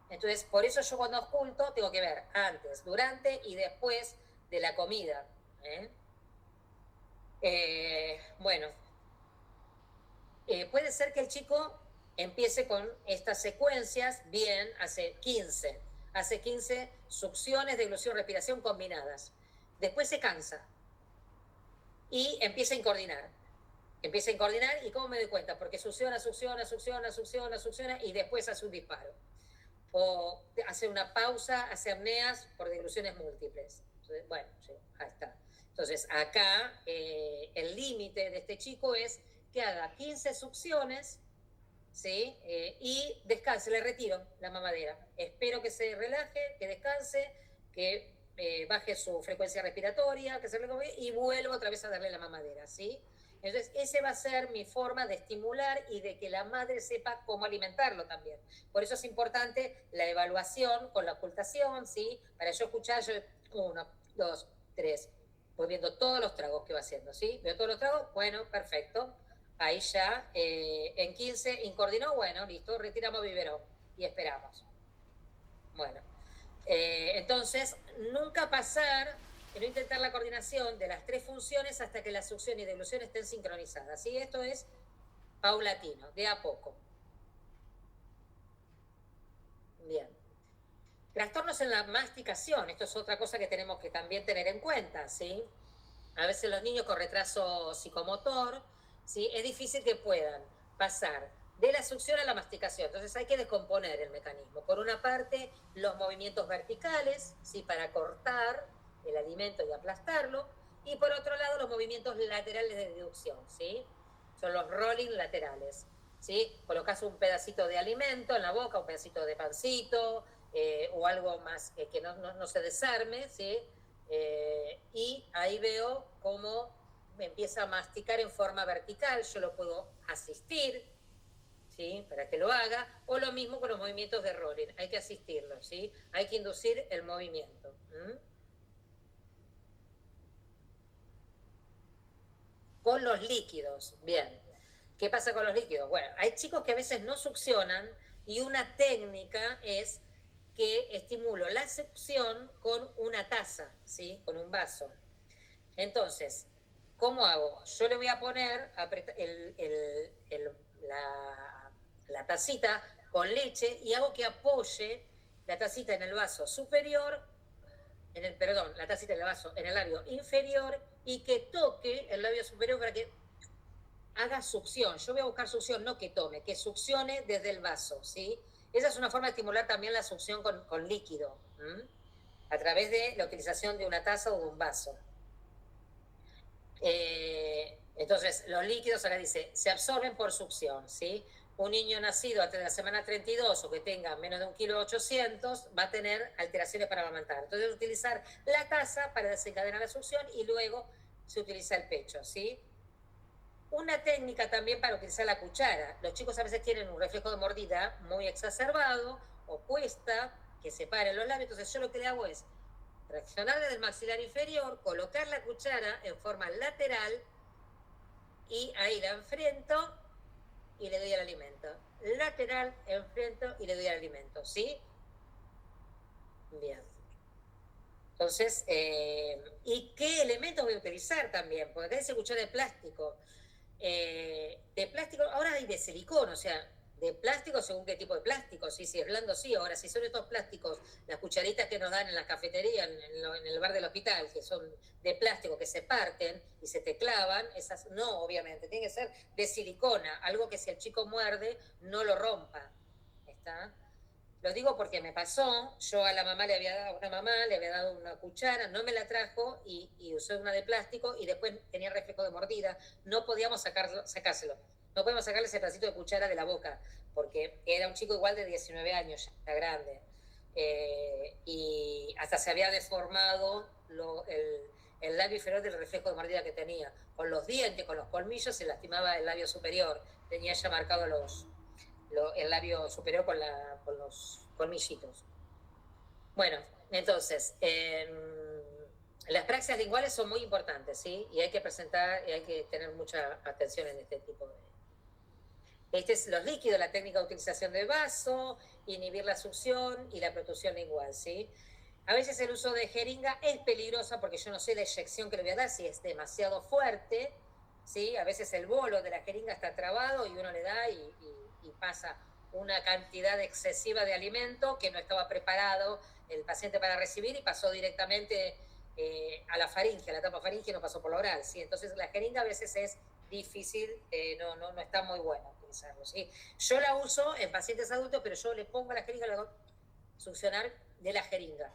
Entonces, por eso yo cuando oculto tengo que ver antes, durante y después de la comida. Bueno, puede ser que el chico empiece con estas secuencias bien, hace 15 succiones, deglución, respiración combinadas. Después se cansa y empieza a incoordinar. ¿Y cómo me doy cuenta? Porque succiona y después hace un disparo. O hace una pausa, hace apneas por degluciones múltiples. Entonces, bueno, sí, ahí está. Entonces, acá el límite de este chico es que haga 15 succiones, ¿sí? Y descanse, le retiro la mamadera. Espero que se relaje, que descanse, que baje su frecuencia respiratoria, que se recupere y vuelvo otra vez a darle la mamadera, ¿sí? Entonces, esa va a ser mi forma de estimular y de que la madre sepa cómo alimentarlo también. Por eso es importante la evaluación con la ocultación, ¿sí? Para yo escuchar, 1, 2, 3, voy viendo todos los tragos que va haciendo, ¿sí? Veo todos los tragos, bueno, perfecto. Ahí ya, en 15, incoordinó, bueno, listo, retiramos biberón y esperamos. Bueno, entonces, nunca pasar, no intentar la coordinación de las 3 funciones hasta que la succión y deglución estén sincronizadas, ¿sí? Esto es paulatino, de a poco. Bien. Trastornos en la masticación, esto es otra cosa que tenemos que también tener en cuenta, ¿sí? A veces los niños con retraso psicomotor, ¿sí? Es difícil que puedan pasar de la succión a la masticación. Entonces hay que descomponer el mecanismo. Por una parte, los movimientos verticales, ¿sí? Para cortar el alimento y aplastarlo. Y por otro lado, los movimientos laterales de deducción, ¿sí? Son los rolling laterales, ¿sí? Colocas un pedacito de alimento en la boca, un pedacito de pancito, o algo más que no se desarme, ¿sí? Y ahí veo cómo me empieza a masticar en forma vertical. Yo lo puedo asistir, ¿sí? Para que lo haga, o lo mismo con los movimientos de rolling, hay que asistirlo, ¿sí? Hay que inducir el movimiento. Con los líquidos, bien. ¿Qué pasa con los líquidos? Bueno, hay chicos que a veces no succionan y una técnica es que estimulo la succión con una taza, ¿sí? Con un vaso. Entonces, ¿cómo hago? Yo le voy a poner la tacita con leche y hago que apoye la tacita en el vaso superior, la tacita en el vaso en el labio inferior y que toque el labio superior para que haga succión. Yo voy a buscar succión, no que tome, que succione desde el vaso, ¿sí? Esa es una forma de estimular también la succión con líquido, a través de la utilización de una taza o de un vaso. Entonces, los líquidos, acá dice, se absorben por succión, ¿sí? Un niño nacido antes de la semana 32 o que tenga menos de 1,8 kg va a tener alteraciones para amamantar. Entonces, utilizar la taza para desencadenar la succión y luego se utiliza el pecho, ¿sí? Una técnica también para utilizar la cuchara. Los chicos a veces tienen un reflejo de mordida muy exacerbado o cuesta que separen los labios. Entonces, yo lo que le hago es reaccionar desde el maxilar inferior, colocar la cuchara en forma lateral y ahí la enfrento y le doy el alimento. Lateral, enfrento y le doy el alimento, ¿sí? Bien. Entonces, ¿y qué elementos voy a utilizar también? Porque acá dice cuchara de plástico. De plástico, ahora hay de silicón, o sea, de plástico según qué tipo de plástico, sí, si es blando, sí. Ahora, si son estos plásticos, las cucharitas que nos dan en la cafetería, en el bar del hospital, que son de plástico, que se parten y se te clavan, esas no, obviamente, tiene que ser de silicona, algo que si el chico muerde, no lo rompa, ¿está? Lo digo porque me pasó, yo a la mamá le había dado una cuchara, no me la trajo y usé una de plástico y después tenía reflejo de mordida, no podíamos sacárselo, no podíamos sacarle ese pedacito de cuchara de la boca, porque era un chico igual de 19 años, ya grande, y hasta se había deformado el labio inferior del reflejo de mordida que tenía. Con los dientes, con los colmillos, se lastimaba el labio superior, tenía ya marcado el labio superior con los colmillitos. Bueno, entonces, las praxias linguales son muy importantes, ¿sí? Y hay que tener mucha atención en este tipo de... Este es los líquidos, la técnica de utilización del vaso, inhibir la succión y la protusión lingual, ¿sí? A veces el uso de jeringa es peligroso porque yo no sé la inyección que le voy a dar, si es demasiado fuerte, ¿sí? A veces el bolo de la jeringa está trabado y uno le da y pasa una cantidad excesiva de alimento que no estaba preparado el paciente para recibir y pasó directamente a la faringe, a la tapa faringe, no pasó por la oral, ¿sí? Entonces la jeringa a veces es difícil, no está muy bueno utilizarlo, ¿sí? Yo la uso en pacientes adultos, pero yo le pongo la jeringa, le hago succionar de la jeringa,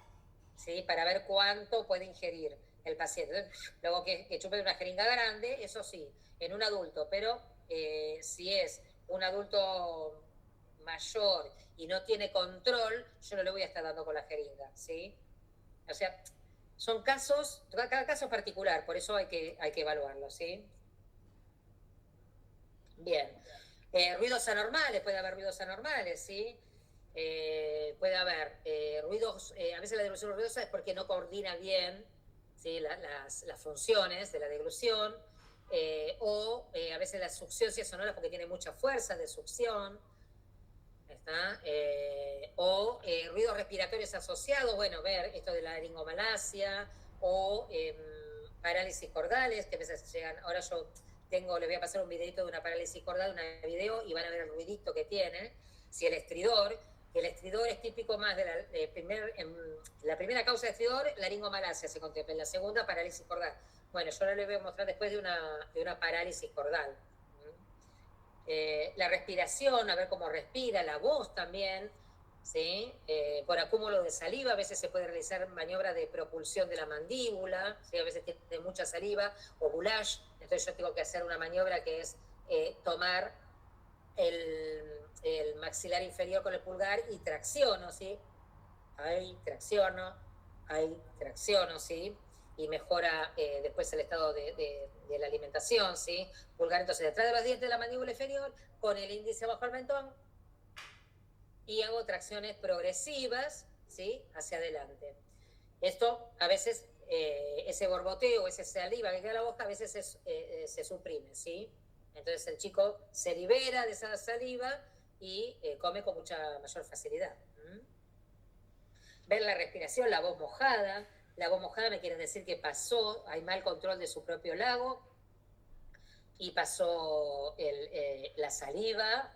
¿sí? Para ver cuánto puede ingerir el paciente. Luego que chupe una jeringa grande, eso sí, en un adulto, pero si es un adulto mayor y no tiene control, yo no le voy a estar dando con la jeringa, ¿sí? O sea, son casos, cada caso es particular, por eso hay que evaluarlo, ¿sí? Bien. Ruidos anormales, puede haber ruidos anormales, ¿sí? Puede haber ruidos, a veces la deglución ruidosa es porque no coordina bien, ¿sí? las funciones de la deglución, o a veces la succión sí es sonora porque tiene mucha fuerza de succión, ¿está? O ruidos respiratorios asociados, bueno, ver esto de la laringomalacia o parálisis cordales, que a veces llegan, ahora yo les voy a pasar un videito de una parálisis cordal, un video, y van a ver el ruidito que tiene, si el estridor es típico más de la primera causa de estridor, laringomalacia se contempla, en la segunda, parálisis cordal. Bueno, yo ahora les voy a mostrar después de una parálisis cordal. La respiración, a ver cómo respira, la voz también, ¿sí? Por acúmulo de saliva, a veces se puede realizar maniobras de propulsión de la mandíbula, ¿sí? A veces tiene mucha saliva, o goulash, entonces yo tengo que hacer una maniobra que es tomar el maxilar inferior con el pulgar y tracciono, ¿sí? Ahí tracciono, ¿sí? Y mejora después el estado de la alimentación, ¿sí? Pulgar entonces detrás de los dientes de la mandíbula inferior, con el índice bajo el mentón, y hago tracciones progresivas, ¿sí? Hacia adelante. Esto a veces, ese borboteo, ese saliva que queda en la boca, a veces se suprime, ¿sí? Entonces el chico se libera de esa saliva y come con mucha mayor facilidad. Ver la respiración, la voz mojada. La voz mojada me quiere decir que hay mal control de su propio lago y pasó la saliva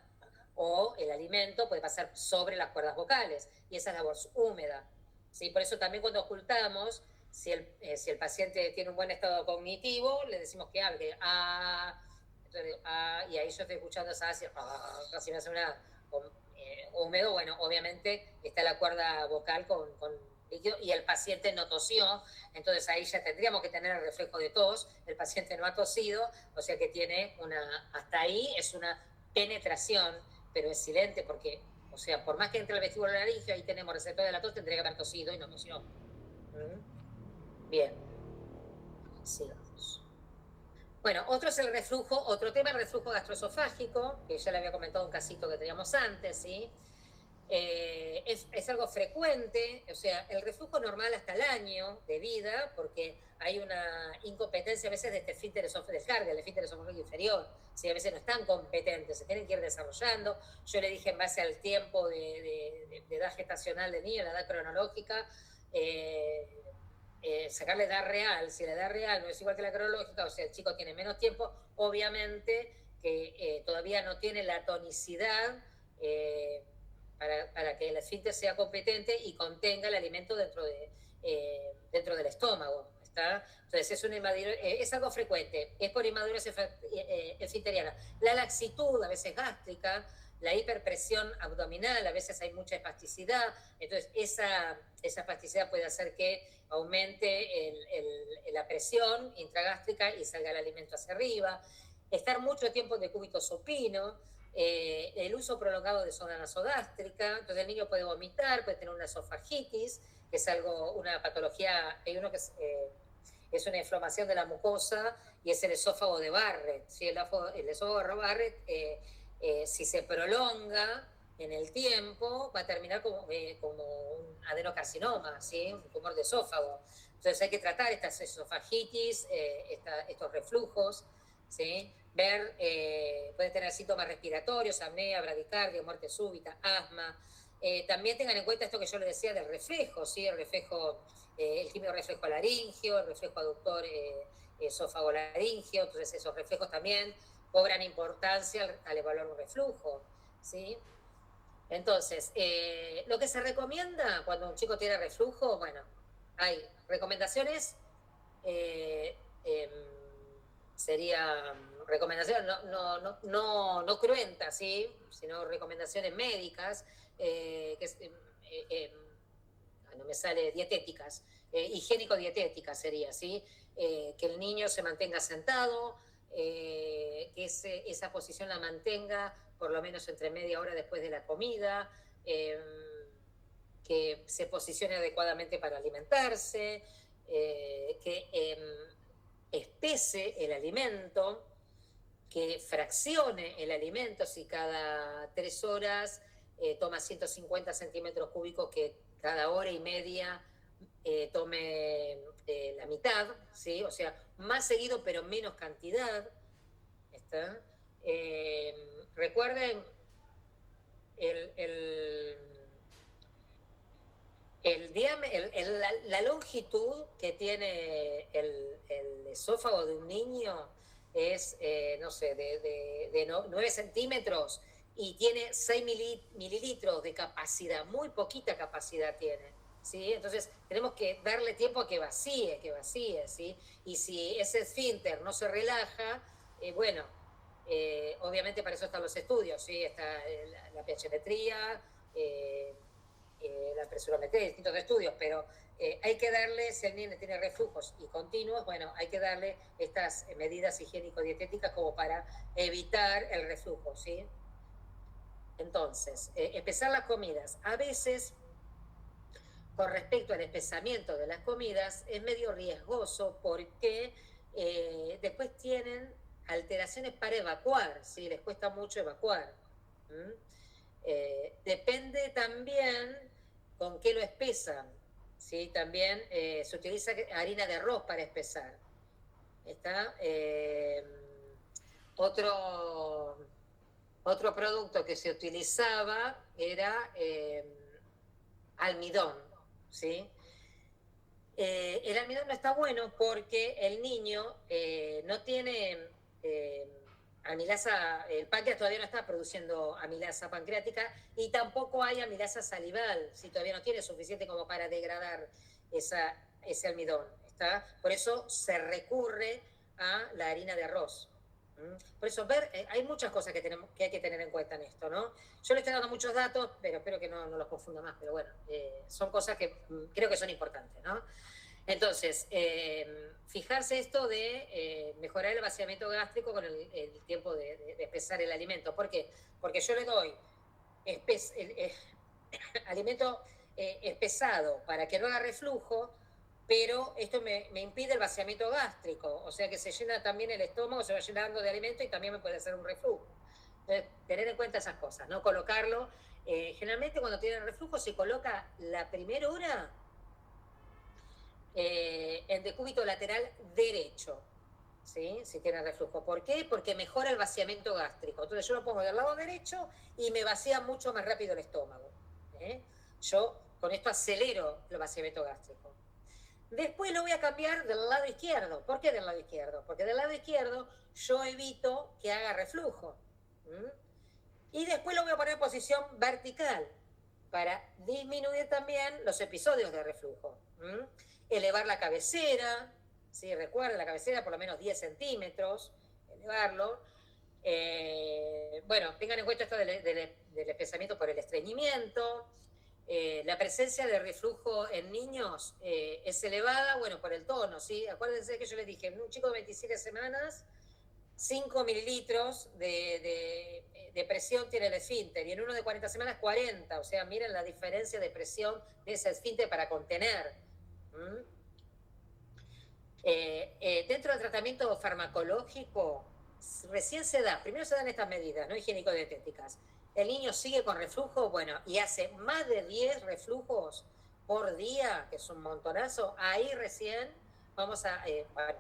o el alimento, puede pasar sobre las cuerdas vocales, y esa es la voz húmeda, ¿sí? Por eso también cuando ocultamos si el paciente tiene un buen estado cognitivo, le decimos que hable. Y ahí yo estoy escuchando esa casi me hace una húmedo. Bueno, obviamente está la cuerda vocal con líquido y el paciente no tosió, entonces ahí ya tendríamos que tener el reflejo de tos. El paciente no ha tosido, o sea que tiene hasta ahí es una penetración, pero es silente porque, o sea, por más que entre el vestíbulo laríngeo, ahí tenemos receptor de la tos, tendría que haber tosido y no tosió. Bien. Sigamos. Bueno, otro es el reflujo, otro tema, el reflujo gastroesofágico, que ya le había comentado un casito que teníamos antes, ¿sí? Es algo frecuente, o sea, el reflujo normal hasta el año de vida, porque hay una incompetencia a veces de este esfínter esofágico, del esfínter esofágico inferior, ¿sí? A veces no están competentes, se tienen que ir desarrollando. Yo le dije en base al tiempo de edad gestacional del niño, la edad cronológica, sacarle edad real. Si la edad real no es igual que la cronológica, o sea, el chico tiene menos tiempo, obviamente que todavía no tiene la tonicidad para que el esfínter sea competente y contenga el alimento dentro del estómago. ¿Está? Entonces es algo frecuente, es por inmadurez esfinteriana. La laxitud, a veces gástrica, la hiperpresión abdominal, a veces hay mucha espasticidad, entonces esa espasticidad puede hacer que aumente la presión intragástrica y salga el alimento hacia arriba. Estar mucho tiempo en decúbito supino, el uso prolongado de sonda nasogástrica, entonces el niño puede vomitar, puede tener una esofagitis, que es una patología, hay uno que es una inflamación de la mucosa y es el esófago de Barrett, ¿sí? El esófago de Barrett, si se prolonga en el tiempo, va a terminar como un adenocarcinoma, ¿sí? Un tumor de esófago. Entonces hay que tratar estas esofagitis, estos reflujos, ¿sí? Puede tener síntomas respiratorios, apnea, bradicardia, muerte súbita, asma. También tengan en cuenta esto que yo les decía del reflejo, ¿sí? El reflejo, el típico reflejo laringio, el reflejo aductor esófago-laringio, entonces esos reflejos también cobran importancia al evaluar un reflujo, ¿sí? Entonces, lo que se recomienda cuando un chico tiene reflujo, bueno, hay recomendaciones, sería recomendaciones no cruentas, ¿sí? Sino recomendaciones médicas, no me sale, dietéticas, higiénico-dietéticas sería, ¿sí? Que el niño se mantenga sentado, que esa posición la mantenga por lo menos entre media hora después de la comida, que se posicione adecuadamente para alimentarse, que espese el alimento, que fraccione el alimento, si cada 3 horas toma 150 centímetros cúbicos, que cada hora y media tome la mitad, ¿sí? O sea, más seguido pero menos cantidad. ¿Está? Recuerden la longitud que tiene el esófago de un niño es, no sé, de 9 centímetros y tiene 6 mililitros de capacidad, muy poquita capacidad tiene, ¿sí? Entonces tenemos que darle tiempo a que vacíe, ¿sí? Y si ese esfínter no se relaja, bueno, obviamente para eso están los estudios, ¿sí? Está la pHmetría, la presurometría, distintos estudios, pero hay que darle, si el niño tiene reflujos y continuos, bueno, hay que darle estas medidas higiénico-dietéticas como para evitar el reflujo, ¿sí? Entonces, empezar las comidas. A veces, con respecto al espesamiento de las comidas, es medio riesgoso porque después tienen alteraciones para evacuar, ¿sí? Les cuesta mucho evacuar. Depende también con qué lo espesan, ¿sí? También se utiliza harina de arroz para espesar. ¿Está? Otro producto que se utilizaba era almidón, ¿sí? El almidón no está bueno porque el niño no tiene amilasa, el páncreas todavía no está produciendo amilasa pancreática y tampoco hay amilasa salival, si todavía no tiene suficiente como para degradar ese almidón, ¿está? Por eso se recurre a la harina de arroz. Por eso, hay muchas cosas que hay que tener en cuenta en esto, ¿no? Yo le estoy dando muchos datos, pero espero que no los confunda más, pero bueno, son cosas que creo que son importantes, ¿no? Entonces, fijarse esto de mejorar el vaciamiento gástrico con el tiempo de espesar el alimento. ¿Por qué? Porque yo le doy alimento espesado para que no haga reflujo, pero esto me impide el vaciamiento gástrico, o sea que se llena también el estómago, se va llenando de alimento y también me puede hacer un reflujo. Entonces, tener en cuenta esas cosas, ¿no? Colocarlo, generalmente cuando tienen reflujo se coloca la primera hora en decúbito lateral derecho, ¿sí? Si tienen reflujo. ¿Por qué? Porque mejora el vaciamiento gástrico. Entonces yo lo pongo del lado derecho y me vacía mucho más rápido el estómago. Yo con esto acelero el vaciamiento gástrico. Después lo voy a cambiar del lado izquierdo. ¿Por qué del lado izquierdo? Porque del lado izquierdo yo evito que haga reflujo. Y después lo voy a poner en posición vertical para disminuir también los episodios de reflujo. Elevar la cabecera, ¿sí? Recuerden, la cabecera por lo menos 10 centímetros, elevarlo. Bueno, tengan en cuenta esto del espesamiento por el estreñimiento. La presencia de reflujo en niños es elevada, bueno, por el tono, ¿sí? Acuérdense que yo les dije, en un chico de 27 semanas, 5 mililitros de presión tiene el esfínter, y en uno de 40 semanas, 40. O sea, miren la diferencia de presión de ese esfínter para contener. Dentro del tratamiento farmacológico, recién primero se dan estas medidas, ¿no? Higiénico-dietéticas. El niño sigue con reflujo, bueno, y hace más de 10 reflujos por día, que es un montonazo, ahí recién vamos a, bueno,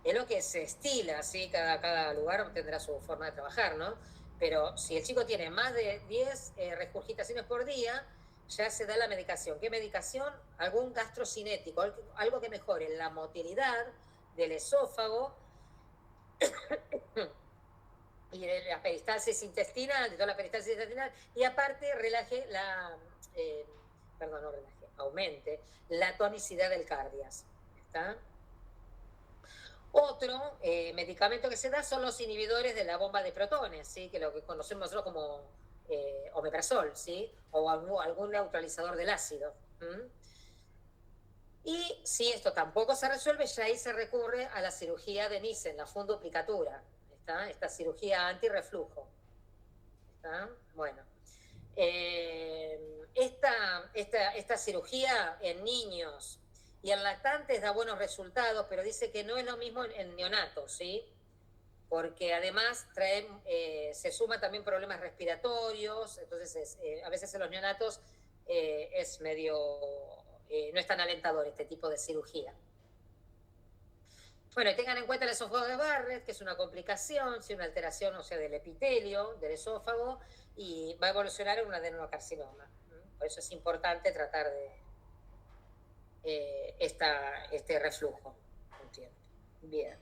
es lo que se estila, ¿sí? Cada lugar tendrá su forma de trabajar, ¿no? Pero si el chico tiene más de 10 regurgitaciones por día, ya se da la medicación. ¿Qué medicación? Algún gastrocinético, algo que mejore la motilidad del esófago y de la peristalsis intestinal, de toda la peristalsis intestinal, y aparte relaje aumente la tonicidad del cardias. ¿Está? Otro medicamento que se da son los inhibidores de la bomba de protones, ¿sí? Que lo que conocemos nosotros como omeprazol, ¿sí? O algún neutralizador del ácido. Y si esto tampoco se resuelve, ya ahí se recurre a la cirugía de Nissen, la fundoplicatura, ¿está? Esta cirugía antirreflujo. ¿Está? Bueno. Esta cirugía en niños y en lactantes da buenos resultados, pero dice que no es lo mismo en neonatos, ¿sí? Porque además se suman también problemas respiratorios, entonces a veces en los neonatos es medio, no es tan alentador este tipo de cirugía. Bueno, y tengan en cuenta el esófago de Barrett, que es una complicación, ¿sí? Una alteración, o sea, del epitelio, del esófago, y va a evolucionar en un adenocarcinoma. Por eso es importante tratar de este reflujo. ¿Entiendes? Bien,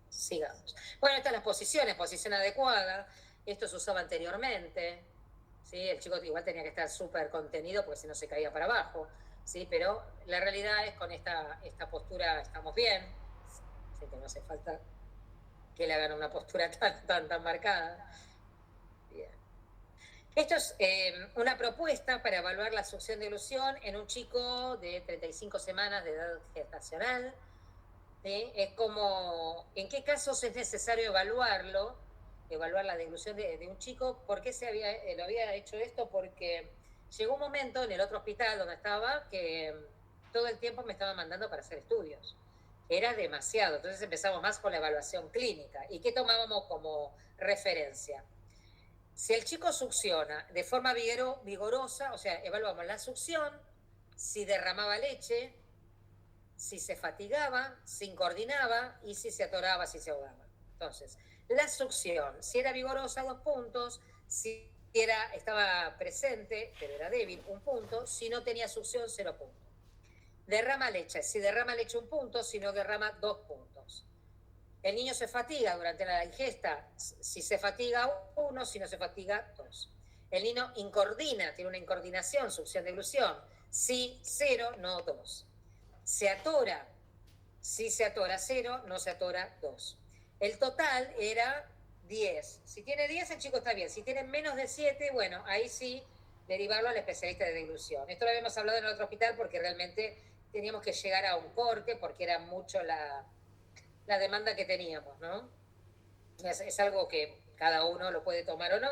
sigamos. Bueno, estas las posiciones, posición adecuada. Esto se usaba anteriormente, ¿sí? El chico igual tenía que estar súper contenido porque si no se caía para abajo, ¿sí? Pero la realidad es con esta postura estamos bien, así que no hace falta que le hagan una postura tan marcada. Bien. Esto es una propuesta para evaluar la succión de ilusión en un chico de 35 semanas de edad gestacional. ¿Sí? Es como, ¿en qué casos es necesario evaluar la deglución de un chico? ¿Por qué lo había hecho esto? Porque llegó un momento en el otro hospital donde estaba que todo el tiempo me estaban mandando para hacer estudios. Era demasiado, entonces empezamos más con la evaluación clínica. ¿Y qué tomábamos como referencia? Si el chico succiona de forma vigorosa, o sea, evaluamos la succión, si derramaba leche, si se fatigaba, si incoordinaba y si se atoraba, si se ahogaba. Entonces, la succión, si era vigorosa, 2 puntos, si estaba presente, pero era débil, 1 punto, si no tenía succión, 0 puntos. Derrama leche, si derrama leche 1 punto, si no derrama 2 puntos. El niño se fatiga durante la ingesta, si se fatiga 1, si no se fatiga 2. El niño incoordina, tiene una incoordinación, succión, deglución, si 0, no 2. se atora. Si se atora 0, no se atora 2. El total era 10. Si tiene 10, el chico está bien. Si tiene menos de 7, bueno, ahí sí derivarlo al especialista de deglución. Esto lo habíamos hablado en otro hospital porque realmente teníamos que llegar a un corte porque era mucho la demanda que teníamos, ¿no? Es algo que cada uno lo puede tomar o no,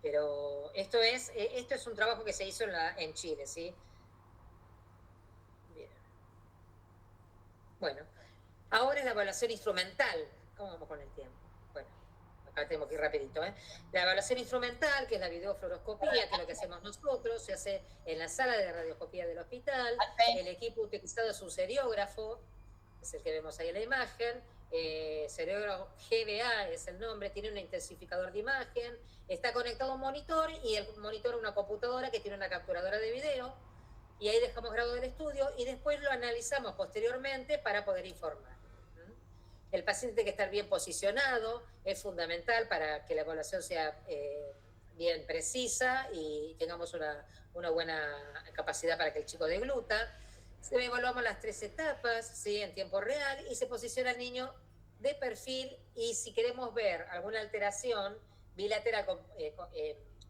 pero esto es un trabajo que se hizo en Chile, ¿sí? Bien. Bueno, ahora es la evaluación instrumental. ¿Cómo vamos con el tiempo? Bueno, acá tenemos que ir rapidito, ¿eh? La evaluación instrumental, que es la videofluoroscopía, que es lo que hacemos nosotros, se hace en la sala de radioscopía del hospital. El equipo utilizado es un seriógrafo, es el que vemos ahí en la imagen. Seriógrafo GBA es el nombre, tiene un intensificador de imagen, está conectado a un monitor y el monitor a una computadora que tiene una capturadora de video, y ahí dejamos grado del estudio y después lo analizamos posteriormente para poder informar. El paciente tiene que estar bien posicionado, es fundamental para que la evaluación sea bien precisa y tengamos una buena capacidad para que el chico degluta. Evaluamos las 3 etapas, ¿sí?, en tiempo real, y se posiciona el niño de perfil, y si queremos ver alguna alteración bilateral,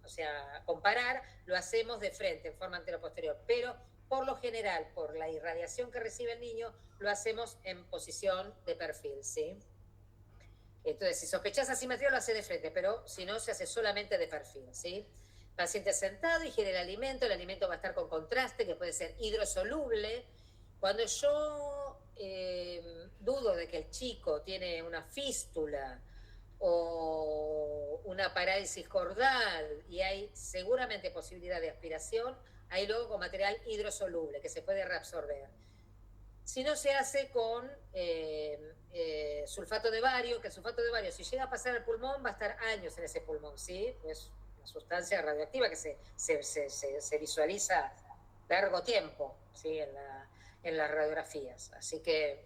o sea, comparar, lo hacemos de frente, en forma anteroposterior, pero por lo general, por la irradiación que recibe el niño, lo hacemos en posición de perfil, ¿sí? Entonces, si sospechás asimetría, lo hace de frente, pero si no, se hace solamente de perfil, ¿sí? Paciente sentado, ingiere el alimento va a estar con contraste, que puede ser hidrosoluble. Cuando yo dudo de que el chico tiene una fístula o una parálisis cordal y hay seguramente posibilidad de aspiración, ahí luego con material hidrosoluble, que se puede reabsorber. Si no, se hace con sulfato de bario, que el sulfato de bario, si llega a pasar al pulmón, va a estar años en ese pulmón, ¿sí? Es una sustancia radioactiva que se visualiza largo tiempo, ¿sí?, en las radiografías. Así que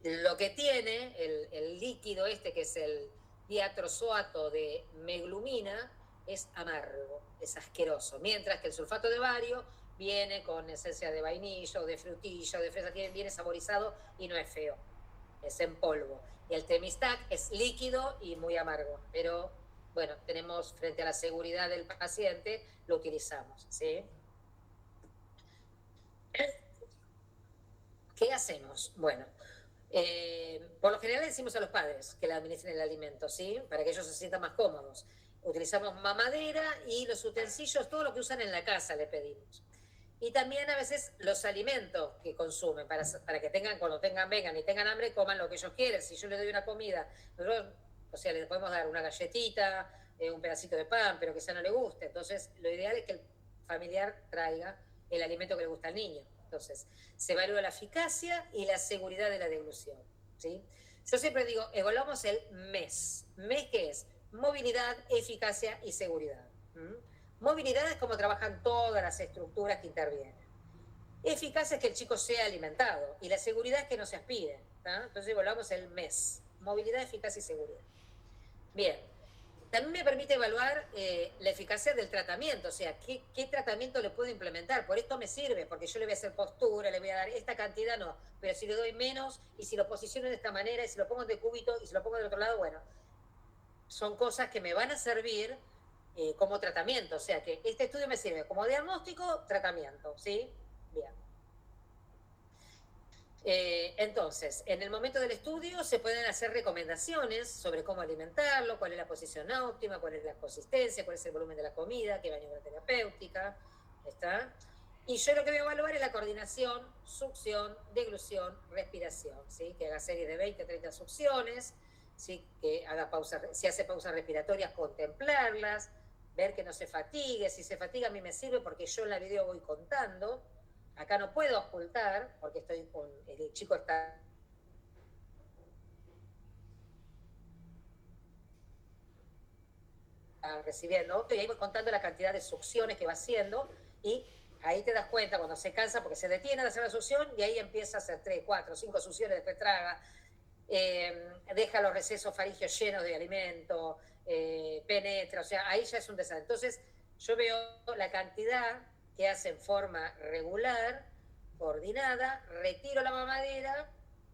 lo que tiene el líquido este, que es el diatrozoato de meglumina, es amargo, es asqueroso, mientras que el sulfato de bario viene con esencia de vainilla o de frutilla o de fresa, viene saborizado y no es feo, es en polvo. Y el Temistac es líquido y muy amargo, pero bueno, tenemos, frente a la seguridad del paciente, lo utilizamos, ¿sí? ¿Qué hacemos? Bueno, por lo general le decimos a los padres que le administren el alimento, ¿sí?, para que ellos se sientan más cómodos. Utilizamos mamadera y los utensilios, todo lo que usan en la casa le pedimos. Y también a veces los alimentos que consumen, para que tengan, cuando vengan y tengan hambre, coman lo que ellos quieren. Si yo les doy una comida, nosotros, o sea, les podemos dar una galletita, un pedacito de pan, pero que esa no le guste. Entonces, lo ideal es que el familiar traiga el alimento que le gusta al niño. Entonces, se evalúa la eficacia y la seguridad de la deglución, ¿sí? Yo siempre digo, evaluamos el MES. ¿MES qué es? Movilidad, eficacia y seguridad. Movilidad es cómo trabajan todas las estructuras que intervienen. Eficacia es que el chico sea alimentado, y la seguridad es que no se aspire, ¿tá? Entonces evaluamos el MES, movilidad, eficacia y seguridad. Bien, también me permite evaluar la eficacia del tratamiento, o sea, qué tratamiento le puedo implementar. Por esto me sirve, porque yo le voy a hacer postura, le voy a dar esta cantidad, no, pero si le doy menos, y si lo posiciono de esta manera, y si lo pongo de cúbito, y si lo pongo del otro lado, bueno, son cosas que me van a servir como tratamiento, o sea que este estudio me sirve como diagnóstico, tratamiento, ¿sí? Bien. Entonces, en el momento del estudio se pueden hacer recomendaciones sobre cómo alimentarlo, cuál es la posición óptima, cuál es la consistencia, cuál es el volumen de la comida, qué maniobra terapéutica, ¿está? Y yo lo que voy a evaluar es la coordinación, succión, deglución, respiración, ¿sí? Que haga series de 20, 30 succiones, ¿sí? Que haga pausa, si hace pausas respiratorias, contemplarlas, ver que no se fatigue. Si se fatiga, a mí me sirve porque yo en la video voy contando. Acá no puedo ocultar porque estoy con el chico está recibiendo, y ahí voy contando la cantidad de succiones que va haciendo, y ahí te das cuenta cuando se cansa porque se detiene de hacer la succión y ahí empieza a hacer 3, 4, 5 succiones, después traga, deja los recesos faringios llenos de alimento, penetra, o sea, ahí ya es un desastre. Entonces yo veo la cantidad que hace en forma regular coordinada, retiro la mamadera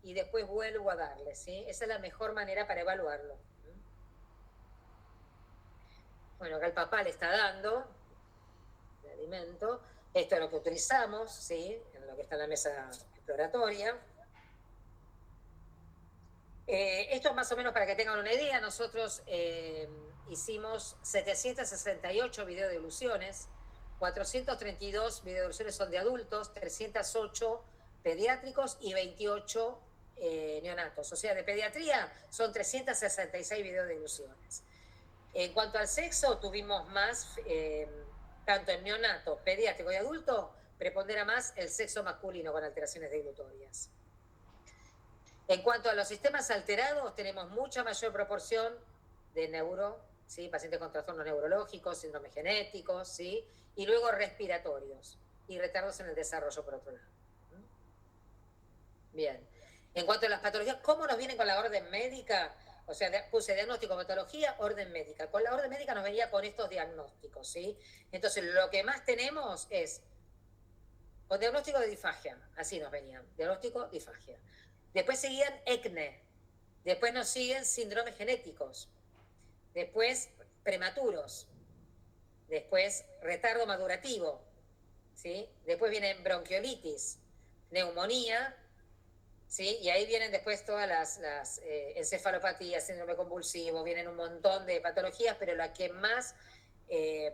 y después vuelvo a darle, ¿sí? Esa es la mejor manera para evaluarlo. Bueno, acá el papá le está dando el alimento. Esto es lo que utilizamos, ¿sí? En lo que está en la mesa exploratoria. Esto es más o menos para que tengan una idea. Nosotros hicimos 768 videodevoluciones, 432 videodevoluciones son de adultos, 308 pediátricos y 28 neonatos. O sea, de pediatría son 366 videodevoluciones. En cuanto al sexo, tuvimos más, tanto en neonato, pediátrico y adulto, prepondera más el sexo masculino con alteraciones dilutorias. En cuanto a los sistemas alterados, tenemos mucha mayor proporción de ¿sí? Pacientes con trastornos neurológicos, síndromes genéticos, ¿sí? Y luego respiratorios y retardos en el desarrollo, por otro lado. Bien. En cuanto a las patologías, ¿cómo nos vienen con la orden médica? O sea, puse diagnóstico, patología, orden médica. Con la orden médica nos venía con estos diagnósticos, ¿sí? Entonces, lo que más tenemos es con diagnóstico de disfagia, así nos venían, diagnóstico, disfagia. Después seguían ECNE, después nos siguen síndromes genéticos, después prematuros, después retardo madurativo, ¿sí? Después vienen bronquiolitis, neumonía, ¿sí? Y ahí vienen después todas las encefalopatías, síndrome convulsivo, vienen un montón de patologías, pero la que más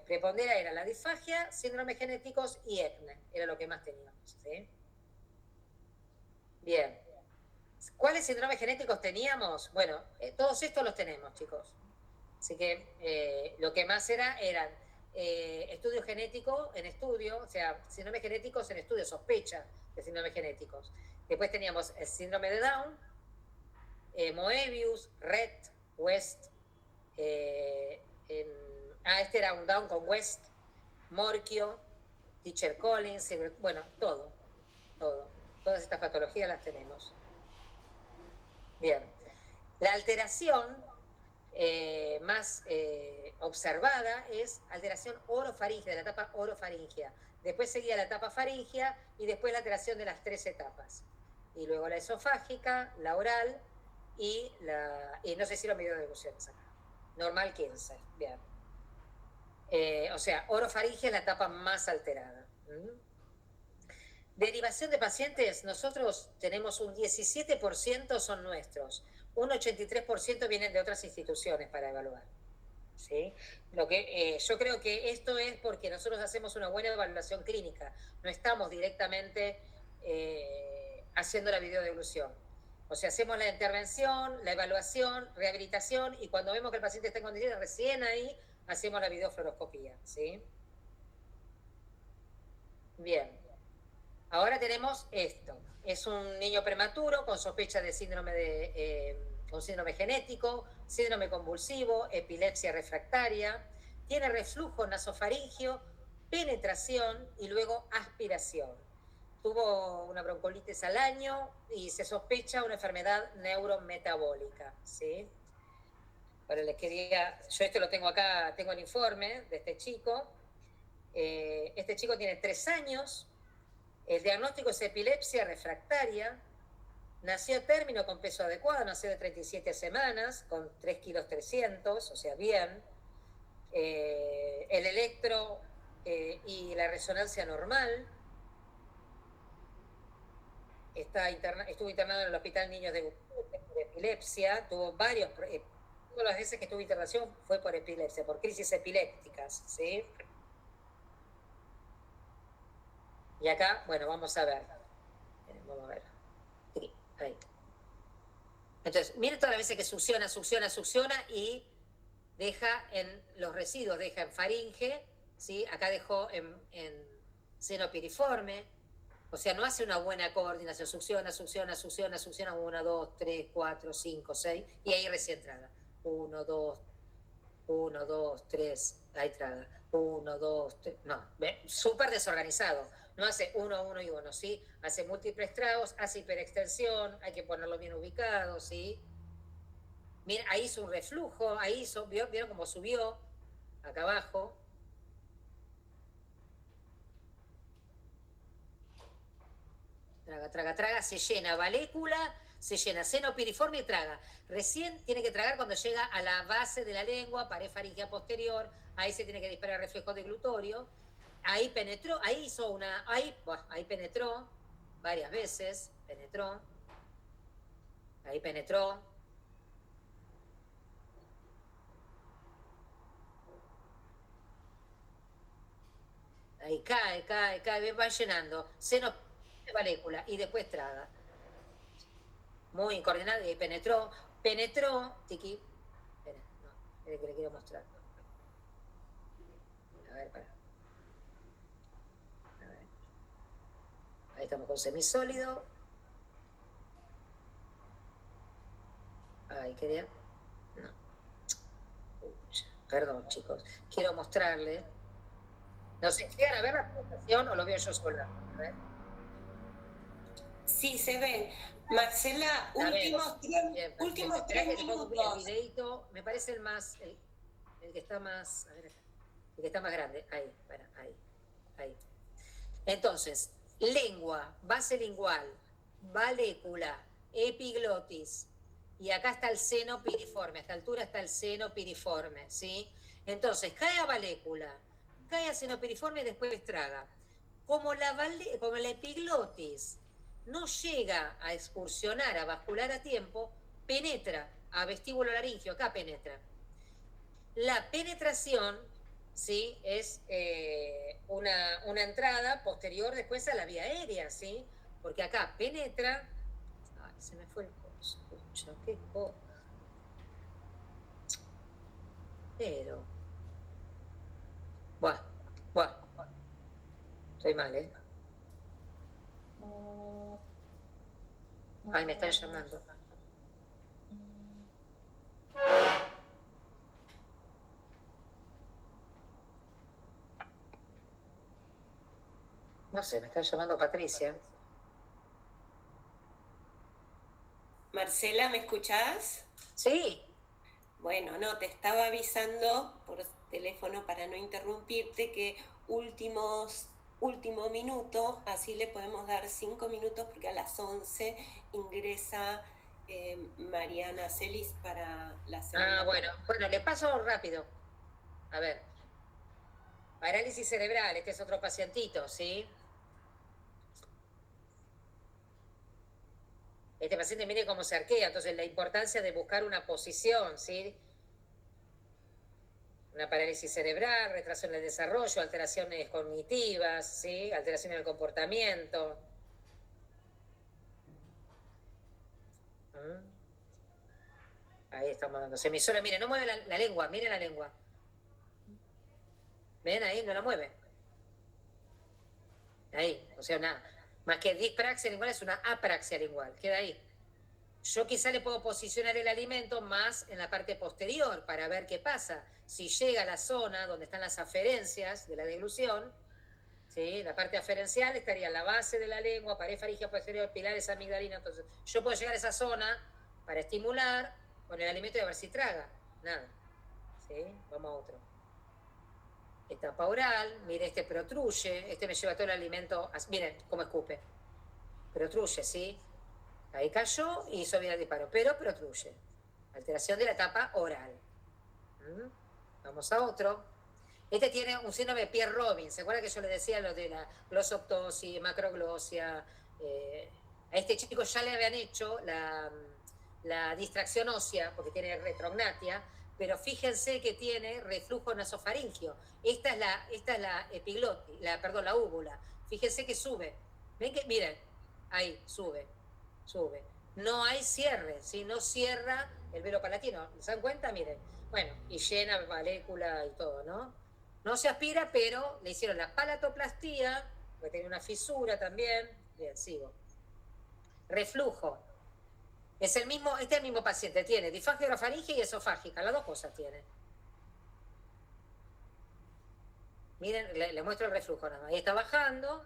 prepondera era la disfagia, síndromes genéticos y ECNE, era lo que más teníamos, ¿sí? Bien. ¿Cuáles síndromes genéticos teníamos? Bueno, todos estos los tenemos, chicos. Así que lo que más eran estudio genético en estudio, o sea, síndromes genéticos en estudio, sospecha de síndromes genéticos. Después teníamos el síndrome de Down, Moebius, Rett, West, este era un Down con West, Morquio, Teacher Collins, bueno, todo. Todas estas patologías las tenemos. Bien, la alteración más observada es alteración orofaringea, de la etapa orofaringea. Después seguía la etapa faringea y después la alteración de las 3 etapas. Y luego la esofágica, la oral y no sé si los videodevoluciones acá. Normal 15, bien. O sea, orofaringea es la etapa más alterada. Derivación de pacientes, nosotros tenemos un 17% son nuestros, un 83% vienen de otras instituciones para evaluar. ¿Sí? Yo creo que esto es porque nosotros hacemos una buena evaluación clínica, no estamos directamente haciendo la videodevolución. O sea, hacemos la intervención, la evaluación, rehabilitación, y cuando vemos que el paciente está en condiciones, recién ahí hacemos la videofluoroscopía. ¿Sí? Bien. Ahora tenemos esto. Es un niño prematuro con sospecha de con síndrome genético, síndrome convulsivo, epilepsia refractaria, tiene reflujo nasofaringio, penetración y luego aspiración. Tuvo una broncolitis al año y se sospecha una enfermedad neurometabólica, ¿sí? Bueno, yo esto lo tengo acá, tengo el informe de este chico. Este chico tiene 3 años. El diagnóstico es epilepsia refractaria, nació a término con peso adecuado, nació de 37 semanas, con 3,3 kilos, o sea, bien. El electro y la resonancia normal. Estuvo internado en el Hospital Niños de epilepsia, tuvo todas las veces que tuvo internación fue por epilepsia, por crisis epilépticas, ¿sí? Y acá, bueno, vamos a ver. Vamos a ver. Sí, ahí. Entonces, miren todas las veces que succiona y deja en los residuos, deja en faringe, ¿sí? Acá dejó en seno piriforme. O sea, no hace una buena coordinación. Succiona, 1, 2, 3, 4, 5, 6. Y ahí recién traga. 1, 2, 3. Ahí traga. 1, 2, 3. No, súper desorganizado. No hace 1, 1 y 1, ¿sí? Hace múltiples tragos, hace hiperextensión, hay que ponerlo bien ubicado, ¿sí? Mira, ahí hizo un reflujo, ¿vieron cómo subió? Acá abajo. traga, se llena valécula, se llena seno piriforme y traga. Recién tiene que tragar cuando llega a la base de la lengua, pared faríngea posterior, ahí se tiene que disparar el reflejo deglutorio. Ahí penetró, ahí hizo una, ahí penetró varias veces, ahí penetró. Ahí cae, va llenando, seno de valécula y después traga. Muy incoordinada y penetró, Tiki. Espera, no, es que le quiero mostrar. A ver, para. A ver. Ahí estamos con semisólido. Ahí quería. No. Perdón, chicos. Quiero mostrarle. No sé, ¿llegan a ver la presentación o lo veo yo sola? A ver. Sí, se ve. Marcela, últimos 3 minutos. El videito, me parece el que está más, a ver acá, el que está más grande. Ahí. Entonces, lengua, base lingual, valécula, epiglotis, y acá está el seno piriforme, a esta altura está el seno piriforme, ¿sí? Entonces, cae a valécula, cae a seno piriforme y después traga. Como la epiglotis no llega a excursionar, a vascular a tiempo, penetra a vestíbulo laringio, acá penetra. La penetración, ¿sí? Es una entrada posterior después a la vía aérea, ¿sí? Porque acá penetra. Ay, se me fue el coso, escucha, qué cosa. Pero. Bueno. Estoy mal, ¿eh? Ay, me están llamando. No sé, me está llamando Patricia. Marcela, ¿me escuchás? Sí. Bueno, no, te estaba avisando por teléfono para no interrumpirte que último minuto, así le podemos dar 5 minutos porque a las 11 ingresa Mariana Celis para la segunda. Bueno, le paso rápido. A ver. Parálisis cerebral, este es otro pacientito, ¿sí? Este paciente mire cómo se arquea, entonces la importancia de buscar una posición, ¿sí? Una parálisis cerebral, retraso en el desarrollo, alteraciones cognitivas, ¿sí? Alteración en el comportamiento. Ahí estamos dando semisora. Mire, no mueve la lengua, mire la lengua. ¿Ven ahí? No la mueve. Ahí, o sea, nada. Más que dispraxia lingual es una apraxia lingual. Queda ahí. Yo quizá le puedo posicionar el alimento más en la parte posterior para ver qué pasa. Si llega a la zona donde están las aferencias de la deglución, ¿sí? La parte aferencial estaría en la base de la lengua, pared faríngea posterior, pilares amigdalina. Entonces, yo puedo llegar a esa zona para estimular con el alimento y a ver si traga. Nada. ¿Sí? Vamos a otro. Etapa oral, mire, este protruye, este me lleva todo el alimento, miren cómo escupe. Protruye, ¿sí? Ahí cayó y hizo bien el disparo, pero protruye. Alteración de la etapa oral. Vamos a otro. Este tiene un síndrome de Pierre-Robin. ¿Se acuerda que yo le decía lo de la glosoptosis, macroglosia? A este chico ya le habían hecho la distracción ósea, porque tiene retrognatia, pero fíjense que tiene reflujo nasofaringio. Esta es la epiglotis, la úvula. Fíjense que sube. ¿Ven que? Miren, ahí, sube. No hay cierre, ¿sí? No cierra el velo palatino. ¿Se dan cuenta? Miren. Bueno, y llena valécula y todo, ¿no? No se aspira, pero le hicieron la palatoplastía, porque tiene una fisura también. Bien, sigo. Reflujo. Este es el mismo paciente, tiene disfagia orofaringe y esofágica, las dos cosas tiene. Miren, le muestro el reflujo nada más. Ahí está bajando,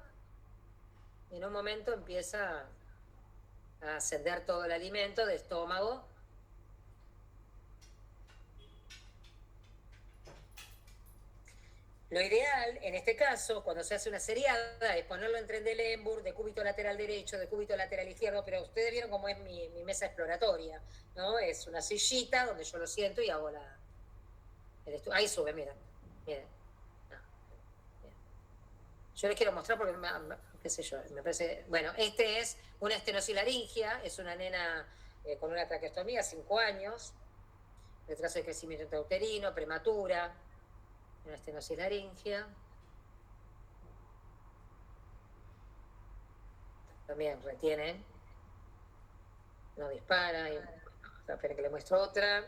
y en un momento empieza a ascender todo el alimento de estómago. Lo ideal, en este caso, cuando se hace una seriada, es ponerlo en Trendelenburg, de cúbito lateral derecho, de cúbito lateral izquierdo, pero ustedes vieron cómo es mi mesa exploratoria, ¿no? Es una sillita donde yo lo siento y hago ahí sube, miren. No, yo les quiero mostrar porque, qué sé yo, me parece... Bueno, este es una estenosilaringia, es una nena con una traqueostomía, 5 años, retraso de crecimiento intrauterino, prematura, una estenosis-laringia. También retiene, no dispara. Esperen que le muestro otra.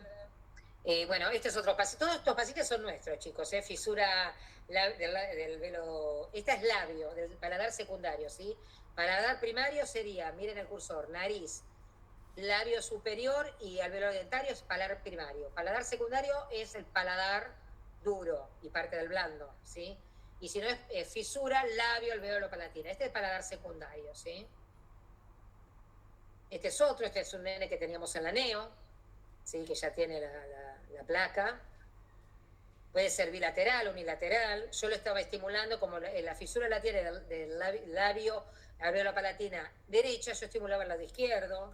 Bueno, este es otro paciente. Todos estos pacientes son nuestros, chicos. Fisura del velo. Esta es labio, del paladar secundario, ¿sí? Paladar primario sería, miren el cursor, nariz, labio superior y alveolo dentario es paladar primario. Paladar secundario es el paladar duro y parte del blando, ¿sí? Y si no es fisura, labio, alveolo palatina. Este es el paladar secundario, ¿sí? Este es otro, este es un nene que teníamos en la neo, ¿sí? Que ya tiene la placa. Puede ser bilateral, unilateral. Yo lo estaba estimulando, como la fisura la tiene del labio, alveolo palatina derecha, yo estimulaba el lado izquierdo.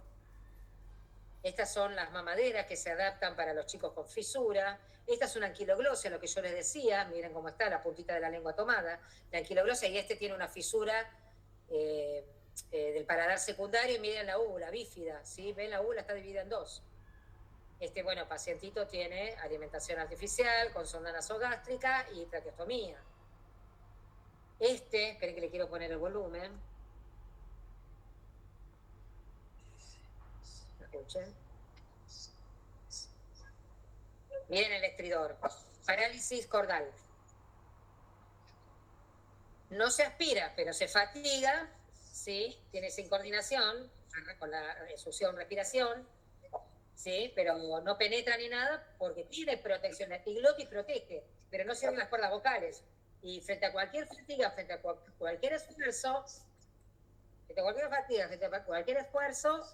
Estas son las mamaderas que se adaptan para los chicos con fisura. Esta es una anquiloglosia, lo que yo les decía. Miren cómo está la puntita de la lengua tomada. La anquiloglosia, y este tiene una fisura del paladar secundario. Y miren la úvula bífida, ¿sí? ¿Ven? La úvula está dividida en dos. Este, bueno, pacientito tiene alimentación artificial con sonda nasogástrica y traqueostomía. Esperen que le quiero poner el volumen. Escuchen. Miren el estridor. Parálisis cordal. No se aspira, pero se fatiga, ¿sí? Tiene sin coordinación con la succión, respiración, ¿sí? Pero no penetra ni nada porque tiene protección. La epiglotis protege, pero no cierra las cuerdas vocales. Y frente a cualquier fatiga, frente a cualquier esfuerzo, cualquier esfuerzo,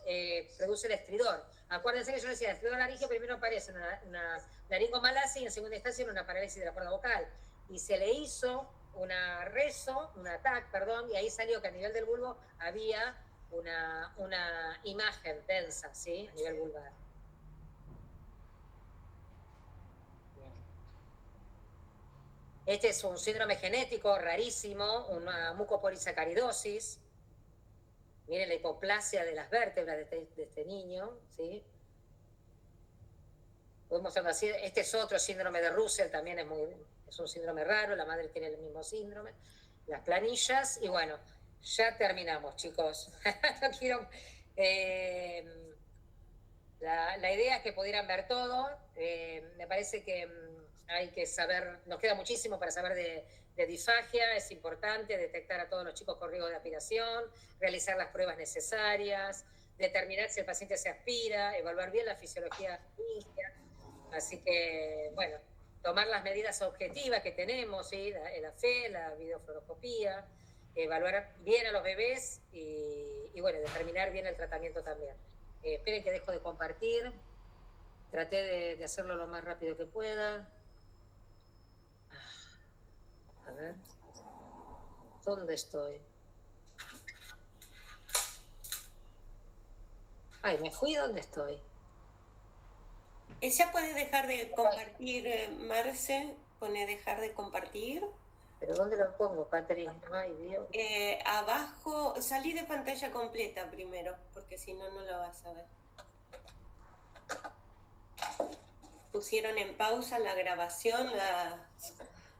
produce el estridor. Acuérdense que yo decía, el estridor laringio primero aparece una laringomalacia y en segunda instancia en una parálisis de la cuerda vocal. Y se le hizo un ATAC, y ahí salió que a nivel del bulbo había una imagen densa, ¿sí? A nivel vulvar. Este es un síndrome genético rarísimo, una mucopolisacaridosis. Miren la hipoplasia de las vértebras de este niño, ¿sí? Voy mostrando así. Este es otro síndrome de Russell, también es un síndrome raro, la madre tiene el mismo síndrome. Las planillas, y bueno, ya terminamos, chicos. No quiero... la idea es que pudieran ver todo. Me parece que hay que saber, nos queda muchísimo para saber de disfagia, es importante detectar a todos los chicos con riesgo de aspiración, realizar las pruebas necesarias, determinar si el paciente se aspira, evaluar bien la fisiología física. Así que, bueno, tomar las medidas objetivas que tenemos, ¿sí? la FE, la videofluoroscopía, evaluar bien a los bebés y bueno, determinar bien el tratamiento también. Esperen que dejo de compartir. Traté de hacerlo lo más rápido que pueda. A ver. ¿Dónde estoy? Ay, me fui. ¿Dónde estoy? Ella puede dejar de compartir, Marce. Pone dejar de compartir. ¿Pero dónde lo pongo, Patrick? Ay, Dios. Abajo, salí de pantalla completa primero, porque si no, no lo vas a ver. Pusieron en pausa la grabación,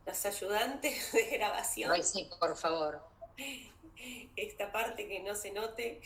las ayudantes de grabación. Ay, sí, por favor. Esta parte que no se note.